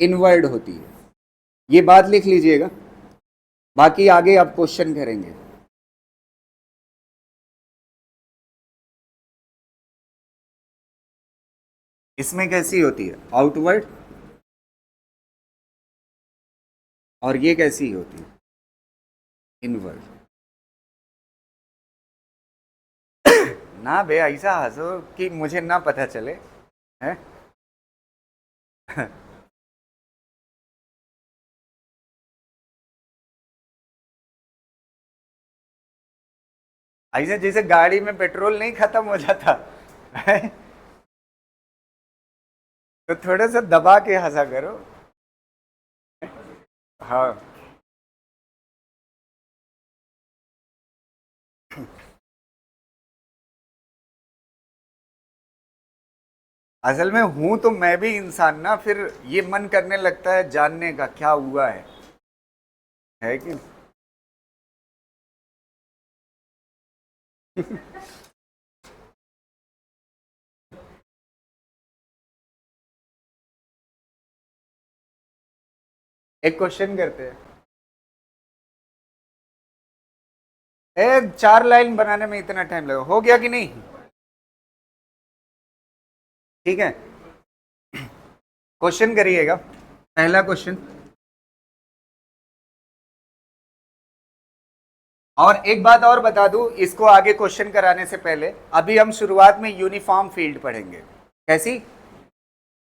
इनवर्ड होती है। ये बात लिख लीजिएगा, बाकी आगे आप क्वेश्चन करेंगे। इसमें कैसी होती है? आउटवर्ड। और ये कैसी होती है? इनवर्ड। ना बे ऐसा हंसो कि मुझे ना पता चले है। ऐसे जैसे गाड़ी में पेट्रोल नहीं खत्म हो जाता है? तो थोड़ा सा दबा के हंसा करो। हाँ असल में हूं तो मैं भी इंसान ना, फिर ये मन करने लगता है जानने का क्या हुआ है कि एक क्वेश्चन करते हैं। 4 लाइन बनाने में इतना टाइम लगा, हो गया कि नहीं? ठीक है, क्वेश्चन करिएगा। पहला क्वेश्चन, और एक बात और बता दूं, इसको आगे क्वेश्चन कराने से पहले अभी हम शुरुआत में यूनिफॉर्म फील्ड पढ़ेंगे। कैसी?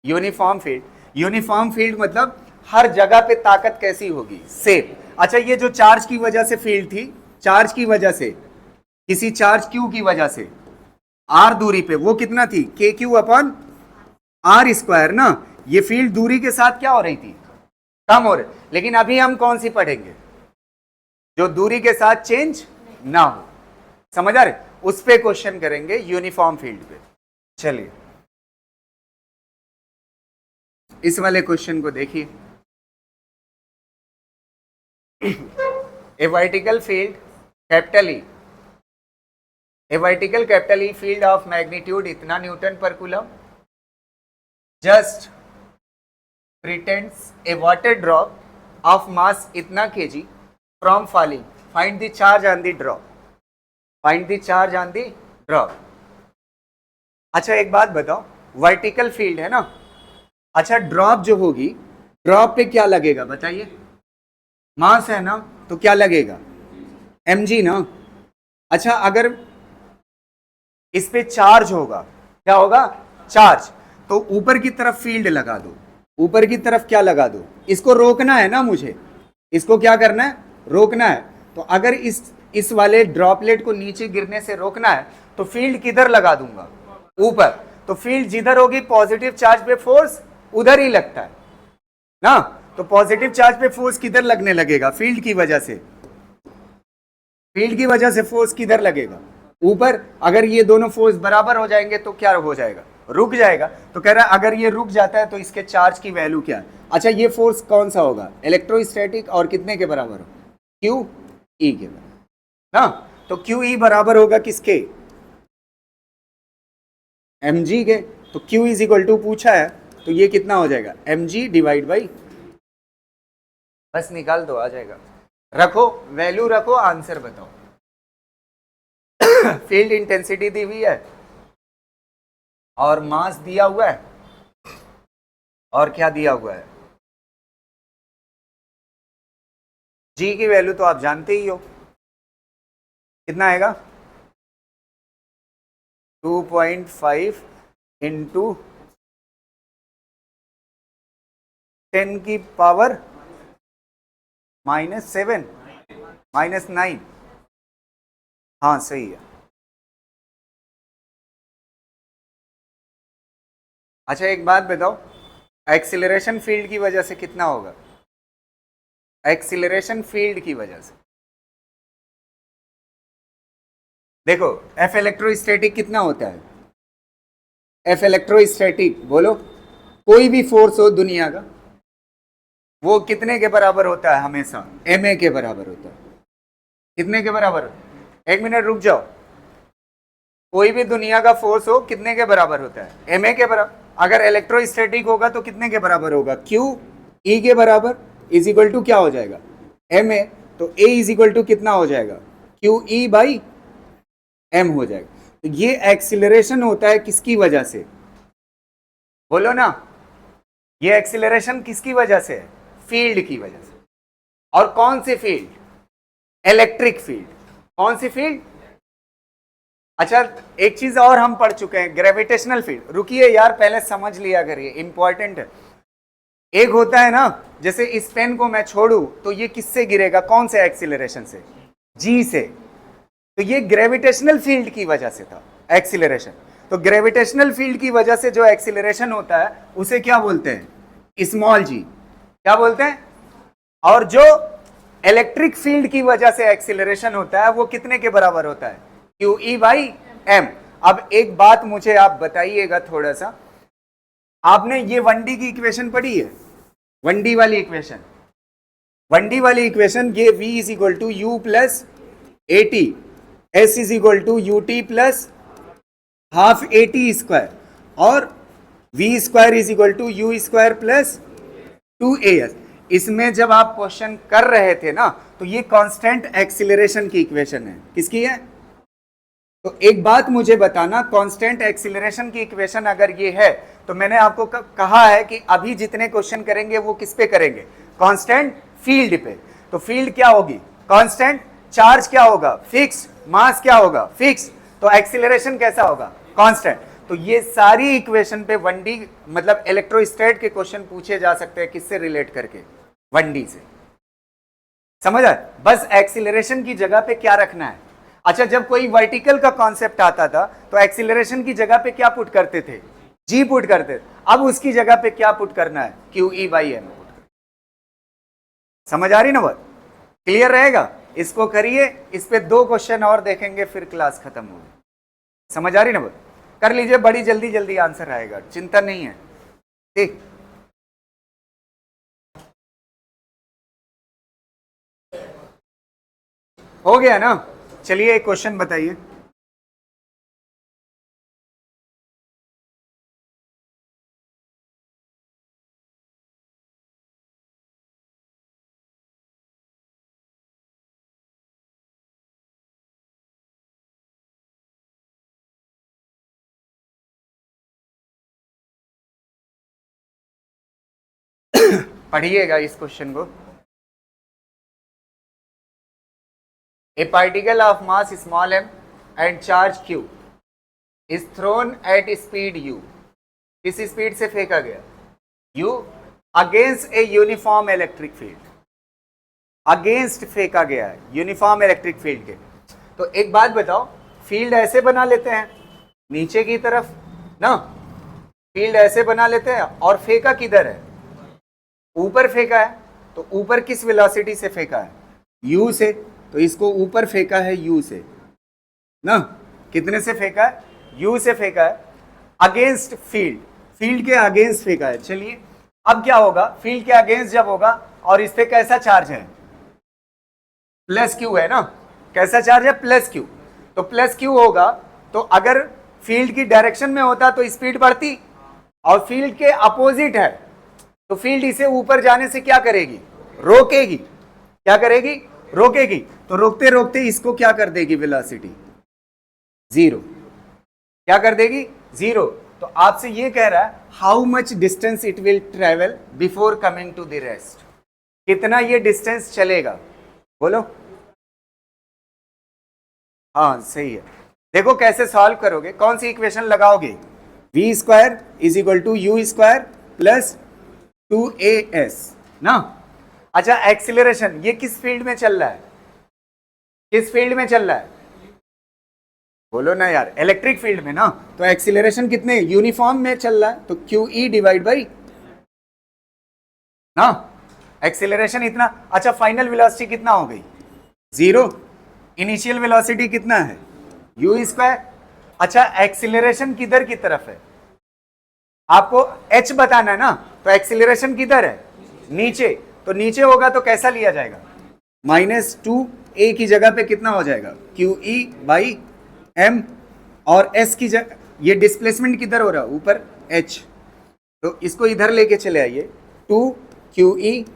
Uniform field. यूनिफॉर्म फील्ड मतलब हर जगह पे ताकत कैसी होगी? सेम। अच्छा, ये जो चार्ज की वजह से फील्ड थी, चार्ज की वजह से, किसी चार्ज क्यू की वजह से आर दूरी पे, वो कितना थी? के क्यू अपॉन आर स्क्वायर ना। ये फील्ड दूरी के साथ क्या हो रही थी? कम हो रही। लेकिन अभी हम कौन सी पढ़ेंगे? जो दूरी के साथ चेंज ना हो। समझ आ रहे? उस पे क्वेश्चन करेंगे, यूनिफॉर्म फील्ड पे। चलिए इस वाले क्वेश्चन को देखिए। A vertical field capital E, a vertical capital E field of magnitude इतना newton per coulomb just pretends a water drop of mass इतना kg from falling, find the charge on the drop, find the charge on the drop। अच्छा एक बात बताओ, vertical field है ना, अच्छा drop जो होगी, ड्रॉप पे क्या लगेगा बताइए? मास है ना, तो क्या लगेगा? mg ना। अच्छा अगर इस पे चार्ज होगा, क्या होगा? चार्ज। तो ऊपर की तरफ फील्ड लगा दो, ऊपर की तरफ क्या लगा दो? इसको रोकना है ना मुझे, इसको क्या करना है? रोकना है। तो अगर इस वाले ड्रॉपलेट को नीचे गिरने से रोकना है तो फील्ड किधर लगा दूंगा? ऊपर। तो फील्ड जिधर होगी पॉजिटिव चार्ज पे फोर्स उधर ही लगता है ना। तो पॉजिटिव चार्ज पे फोर्स किधर लगने लगेगा? फील्ड की वजह से। फील्ड की वजह से फोर्स किधर लगेगा? ऊपर। अगर ये दोनों फोर्स बराबर हो जाएंगे तो क्या हो जाएगा? रुक जाएगा। तो कह रहा है अगर ये रुक जाता है तो इसके चार्ज की वैल्यू क्या है? अच्छा ये फोर्स कौन सा होगा? इलेक्ट्रोस्टैटिक, और कितने के बराबर हो? क्यू ई के बराबर ना। तो क्यू ई बराबर होगा किसके? एम जी के। तो क्यू इज इक्वल टू पूछा है, तो ये कितना हो जाएगा? एम जी डिवाइड बाई, बस निकाल दो, आ जाएगा। रखो वैल्यू, रखो आंसर बताओ। फील्ड इंटेंसिटी दी हुई है और मास दिया हुआ है, और क्या दिया हुआ है? जी की वैल्यू तो आप जानते ही हो, कितना आएगा? 2.5 इंटू 10 की पावर -7 -9। हाँ सही है। अच्छा एक बात बताओ, एक्सीलरेशन फील्ड की वजह से कितना होगा? एक्सीलरेशन फील्ड की वजह से देखो, एफ इलेक्ट्रोस्टैटिक कितना होता है? एफ इलेक्ट्रोस्टैटिक बोलो, कोई भी फोर्स हो दुनिया का, वो कितने के बराबर होता है? हमेशा एम ए के बराबर होता है। कितने के बराबर? एक मिनट रुक जाओ। कोई भी दुनिया का फोर्स हो कितने के बराबर होता है? एम ए के बराबर। अगर इलेक्ट्रोस्टैटिक होगा तो कितने के बराबर होगा? क्यू ई के बराबर इज इक्वल टू क्या हो जाएगा? M A. तो ए इज इक्वल टू कितना हो जाएगा? क्यू ई बाई एम हो जाएगा। तो ये एक्सीलरेशन होता है किसकी वजह से? बोलो ना, ये एक्सीलरेशन किसकी वजह से है? फील्ड की वजह से। और कौन सी फील्ड? Electric field. कौन सी फील्ड? अच्छा एक चीज और हम पढ़ चुके हैं, ग्रेविटेशनल फील्ड। रुकिए यार, पहले समझ लिया करिए, इंपॉर्टेंट है। एक होता है ना, जैसे इस पेन को मैं छोड़ू तो ये किससे गिरेगा? कौन से एक्सीलरेशन से? जी से। तो ये ग्रेविटेशनल फील्ड की वजह से था एक्सीलरेशन। तो ग्रेविटेशनल फील्ड की वजह से जो एक्सीलरेशन होता है उसे क्या बोलते हैं? स्मॉल जी। क्या बोलते हैं? और जो इलेक्ट्रिक फील्ड की वजह से एक्सीलरेशन होता है वो कितने के बराबर होता है? Q E by M. अब एक बात मुझे आप बताइएगा थोड़ा सा, आपने ये 1D की इक्वेशन पढ़ी है? 1D वाली इक्वेशन, 1D वाली इक्वेशन, ये v is equal to U plus A T, S is equal to U T plus half A T square और V square is equal to U square plus 2as। इसमें जब आप question कर रहे थे ना, तो ये कांस्टेंट एक्सीलरेशन की इक्वेशन है। किसकी है? तो एक बात मुझे बताना, कांस्टेंट एक्सीलरेशन की इक्वेशन अगर ये है, तो मैंने आपको कहा है कि अभी जितने क्वेश्चन करेंगे वो किस पे करेंगे? कांस्टेंट फील्ड पे। तो फील्ड क्या होगी? कांस्टेंट। चार्ज क्या होगा? फिक्स। मास क्या होगा? फिक्स। तो एक्सीलरेशन कैसा होगा? कांस्टेंट। तो ये सारी इक्वेशन पे 1D मतलब इलेक्ट्रोस्टैट के क्वेश्चन पूछे जा सकते हैं। किससे रिलेट करके? 1D से। समझ आए? बस एक्सीलरेशन की जगह पे क्या रखना है। अच्छा, जब कोई वर्टिकल का कॉन्सेप्ट आता था तो एक्सीलरेशन की जगह पे क्या पुट करते थे? जी पुट करते थे। अब उसकी जगह पे क्या पुट करना है? QE/m पुट कर। समझ आ रही ना बात? क्लियर रहेगा? इसको करिए, इस पे 2 क्वेश्चन और देखेंगे, फिर क्लास खत्म होगी। समझ आ रही ना बात? कर लीजिए, बड़ी जल्दी जल्दी आंसर आएगा, चिंता नहीं है। ठीक, हो गया ना? चलिए एक क्वेश्चन बताइए। पढ़िएगा इस क्वेश्चन को। A particle of mass small m and charge q is thrown at speed u। किस स्पीड से फेंका गया? u against a uniform electric field. Against फेंका गया है यूनिफॉर्म इलेक्ट्रिक फील्ड के। तो एक बात बताओ, फील्ड ऐसे बना लेते हैं नीचे की तरफ ना, फील्ड ऐसे बना लेते हैं, और फेंका किधर है? ऊपर फेंका है। तो ऊपर किस वेलोसिटी से फेंका है? u से। तो इसको ऊपर फेंका है u से ना। कितने से फेंका है? u से फेंका है। अगेंस्ट फील्ड, फील्ड के अगेंस्ट फेंका है। चलिए, अब क्या होगा? फील्ड के अगेंस्ट जब होगा, और इस पे कैसा चार्ज है? प्लस क्यू है ना। कैसा चार्ज है? Plus Q. तो प्लस क्यू होगा, तो अगर फील्ड की डायरेक्शन में होता तो स्पीड बढ़ती, और फील्ड के अपोजिट है, तो फील्ड इसे ऊपर जाने से क्या करेगी? रोकेगी। क्या करेगी? रोकेगी। तो रोकते रोकते इसको क्या कर देगी? Velocity zero. क्या कर देगी? जीरो। तो आपसे ये कह रहा है how much distance it will travel before coming to the rest. कितना ये डिस्टेंस चलेगा? बोलो। हाँ सही है। देखो कैसे सॉल्व करोगे, कौन सी इक्वेशन लगाओगे? v square is equal to U square plus 2as ना। अच्छा, एक्सीलरेशन ये किस फील्ड में चल रहा है? किस फील्ड में चल रहा है? बोलो ना यार, इलेक्ट्रिक फील्ड में ना। तो एक्सीलरेशन कितने? यूनिफॉर्म में चल रहा है, तो QE डिवाइड बाई ना। एक्सीलरेशन इतना। अच्छा, फाइनल वेलोसिटी कितना हो गई? जीरो। इनिशियल वेलोसिटी कितना है? u square. अच्छा, एक्सीलरेशन किधर की तरफ है? आपको h बताना है ना। तो एक्सीलरेशन किधर है? नीचे। तो नीचे होगा तो कैसा लिया जाएगा? -2a की जगह पे कितना हो जाएगा? QE/m। और s की जगह, ये डिस्प्लेसमेंट किधर हो रहा है? ऊपर h। तो इसको इधर लेके चले आइए, 2QE/m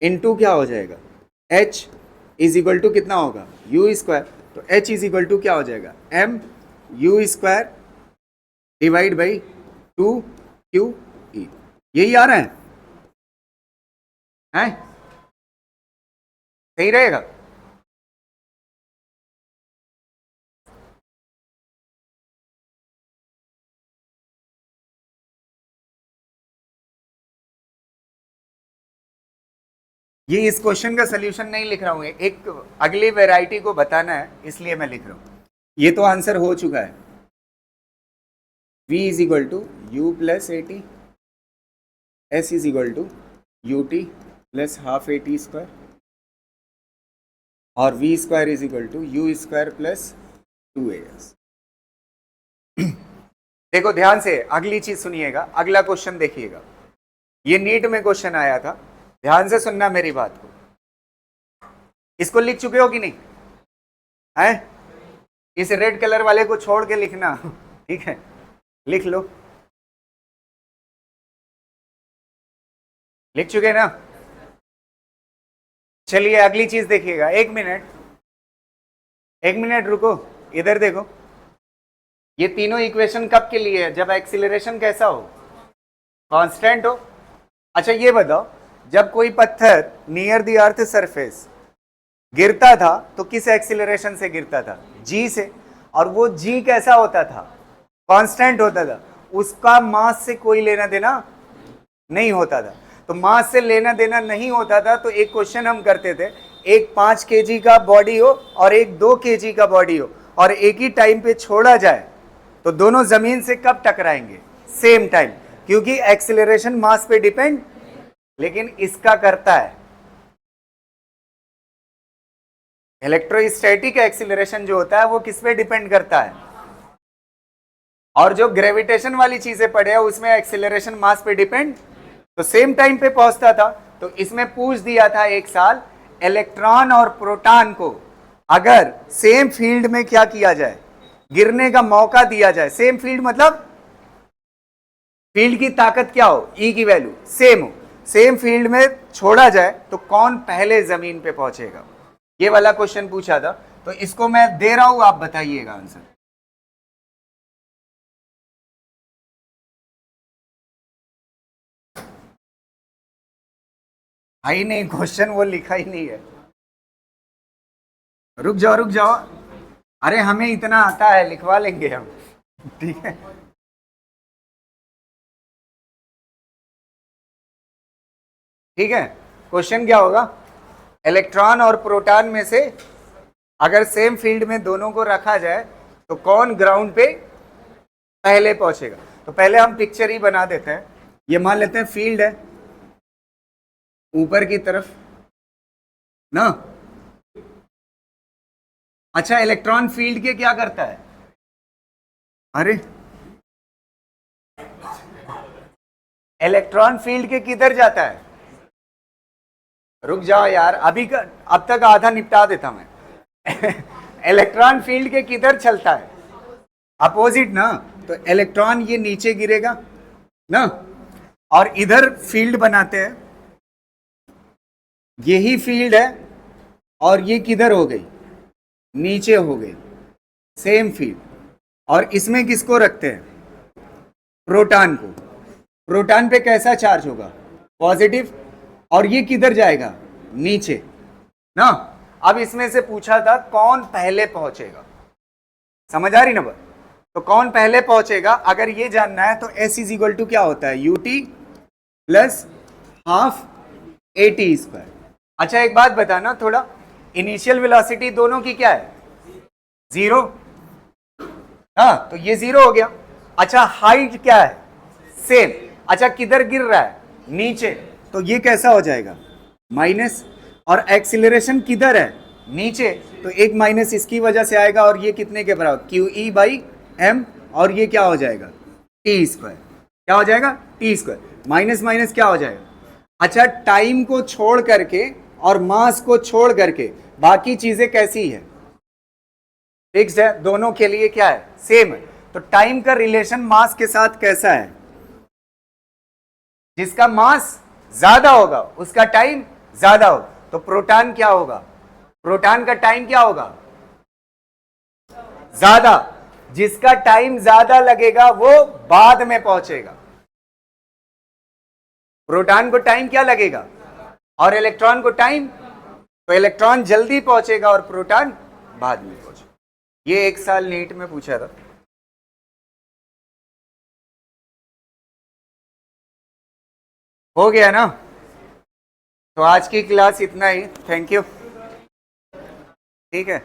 इंटू क्या हो जाएगा? h इज इक्वल टू कितना होगा? u square. तो h इज इक्वल टू क्या हो जाएगा? m u square divide by 2QE। यही आ रहा है? हैं? सही रहेगा? ये इस क्वेश्चन का सलूशन नहीं लिख रहा हूं, एक अगली वैरायटी को बताना है इसलिए मैं लिख रहा हूं। ये तो आंसर हो चुका है। v is equal to U plus A T, S is equal to U T plus half A T square, और v square is equal to U square plus 2as। देखो ध्यान से, अगली चीज सुनिएगा, अगला क्वेश्चन देखिएगा। ये नीट में क्वेश्चन आया था, ध्यान से सुनना मेरी बात को। इसको लिख चुके हो कि नहीं? है। इस रेड कलर वाले को छोड़ के लिखना, ठीक है, लिख लो। लिख चुके ना? चलिए अगली चीज देखिएगा। एक मिनट, एक मिनट रुको, इधर देखो। ये तीनों इक्वेशन कब के लिए है? जब एक्सीलरेशन कैसा हो? कांस्टेंट हो। अच्छा ये बताओ, जब कोई पत्थर नियर द अर्थ सरफेस गिरता था तो किस एक्सीलरेशन से गिरता था? जी से। और वो जी कैसा होता था? कांस्टेंट होता था। उसका मास से कोई लेना देना नहीं होता था। तो मास से लेना देना नहीं होता था तो एक क्वेश्चन हम करते थे, एक 5 केजी का बॉडी हो और एक 2 केजी का बॉडी हो और एक ही टाइम पे छोड़ा जाए तो दोनों जमीन से कब टकराएंगे? सेम टाइम, क्योंकि एक्सीलरेशन मास पे डिपेंड, लेकिन इसका करता है इलेक्ट्रोस्टैटिक एक्सीलरेशन जो होता है वो किस पे डिपेंड करता है? और जो ग्रेविटेशन वाली चीजें पढ़े हैं उसमें एक्सीलरेशन मास पे डिपेंड, तो सेम टाइम पे पहुंचता था। तो इसमें पूछ दिया था एक साल, इलेक्ट्रॉन और प्रोटॉन को अगर सेम फील्ड में क्या किया जाए, गिरने का मौका दिया जाए। सेम फील्ड मतलब फील्ड की ताकत क्या हो? ई की वैल्यू सेम हो। सेम फील्ड में छोड़ा जाए तो कौन पहले जमीन पे पहुंचेगा? ये वाला क्वेश्चन पूछा था। तो इसको मैं दे रहा हूं, आप बताइएगा आंसर। ही नहीं, क्वेश्चन वो लिखा ही नहीं है। रुक जाओ रुक जाओ, अरे हमें इतना आता है, लिखवा लेंगे हम, ठीक है। ठीक है, क्वेश्चन क्या होगा? इलेक्ट्रॉन और प्रोटॉन में से अगर सेम फील्ड में दोनों को रखा जाए तो कौन ग्राउंड पे पहले पहुंचेगा? तो पहले हम पिक्चर ही बना देते हैं। ये मान लेते हैं फील्ड है ऊपर की तरफ ना। अच्छा, इलेक्ट्रॉन फील्ड के क्या करता है? अरे इलेक्ट्रॉन फील्ड के किधर जाता है? रुक जाओ यार, अभी का अब तक आधा निपटा देता मैं। इलेक्ट्रॉन फील्ड के किधर चलता है? अपोजिट ना। तो इलेक्ट्रॉन ये नीचे गिरेगा ना, और इधर फील्ड बनाते हैं। यही फील्ड है और ये किधर हो गई? नीचे हो गई, सेम फील्ड। और इसमें किसको रखते हैं? प्रोटॉन को। प्रोटॉन पे कैसा चार्ज होगा? पॉजिटिव। और ये किधर जाएगा? नीचे ना। अब इसमें से पूछा था कौन पहले पहुंचेगा, समझ आ रही ना बात? तो कौन पहले पहुंचेगा अगर ये जानना है तो S इज इक्वल टू क्या होता है? UT plus half AT square. अच्छा एक बात बताना, थोड़ा इनिशियल वेलोसिटी दोनों की क्या है? 0। हाँ, तो ये 0 हो गया। अच्छा हाइट क्या है? सेम। अच्छा किधर गिर रहा है? नीचे। तो ये कैसा हो जाएगा? माइनस। और एक्सीलरेशन किधर है? नीचे। तो एक माइनस इसकी वजह से आएगा और ये कितने के बराबर? QE/m। और ये क्या हो जाएगा? T square. क्या हो जाएगा? T square. माइनस माइनस क्या हो जाएगा? अच्छा टाइम को छोड़ करके और मास को छोड़ करके बाकी चीजें कैसी है? फिक्स्ड है। दोनों के लिए क्या है? सेम है। तो टाइम का रिलेशन मास के साथ कैसा है? जिसका मास ज्यादा होगा उसका टाइम ज्यादा होगा। तो प्रोटॉन क्या होगा? प्रोटॉन का टाइम क्या होगा? ज्यादा। जिसका टाइम ज्यादा लगेगा वो बाद में पहुंचेगा। प्रोटॉन को टाइम क्या लगेगा और इलेक्ट्रॉन को टाइम? तो इलेक्ट्रॉन जल्दी पहुंचेगा और प्रोटॉन बाद में पहुंचेगा। ये एक साल नीट में पूछा था। हो गया ना? तो आज की क्लास इतना ही। Thank you. ठीक है।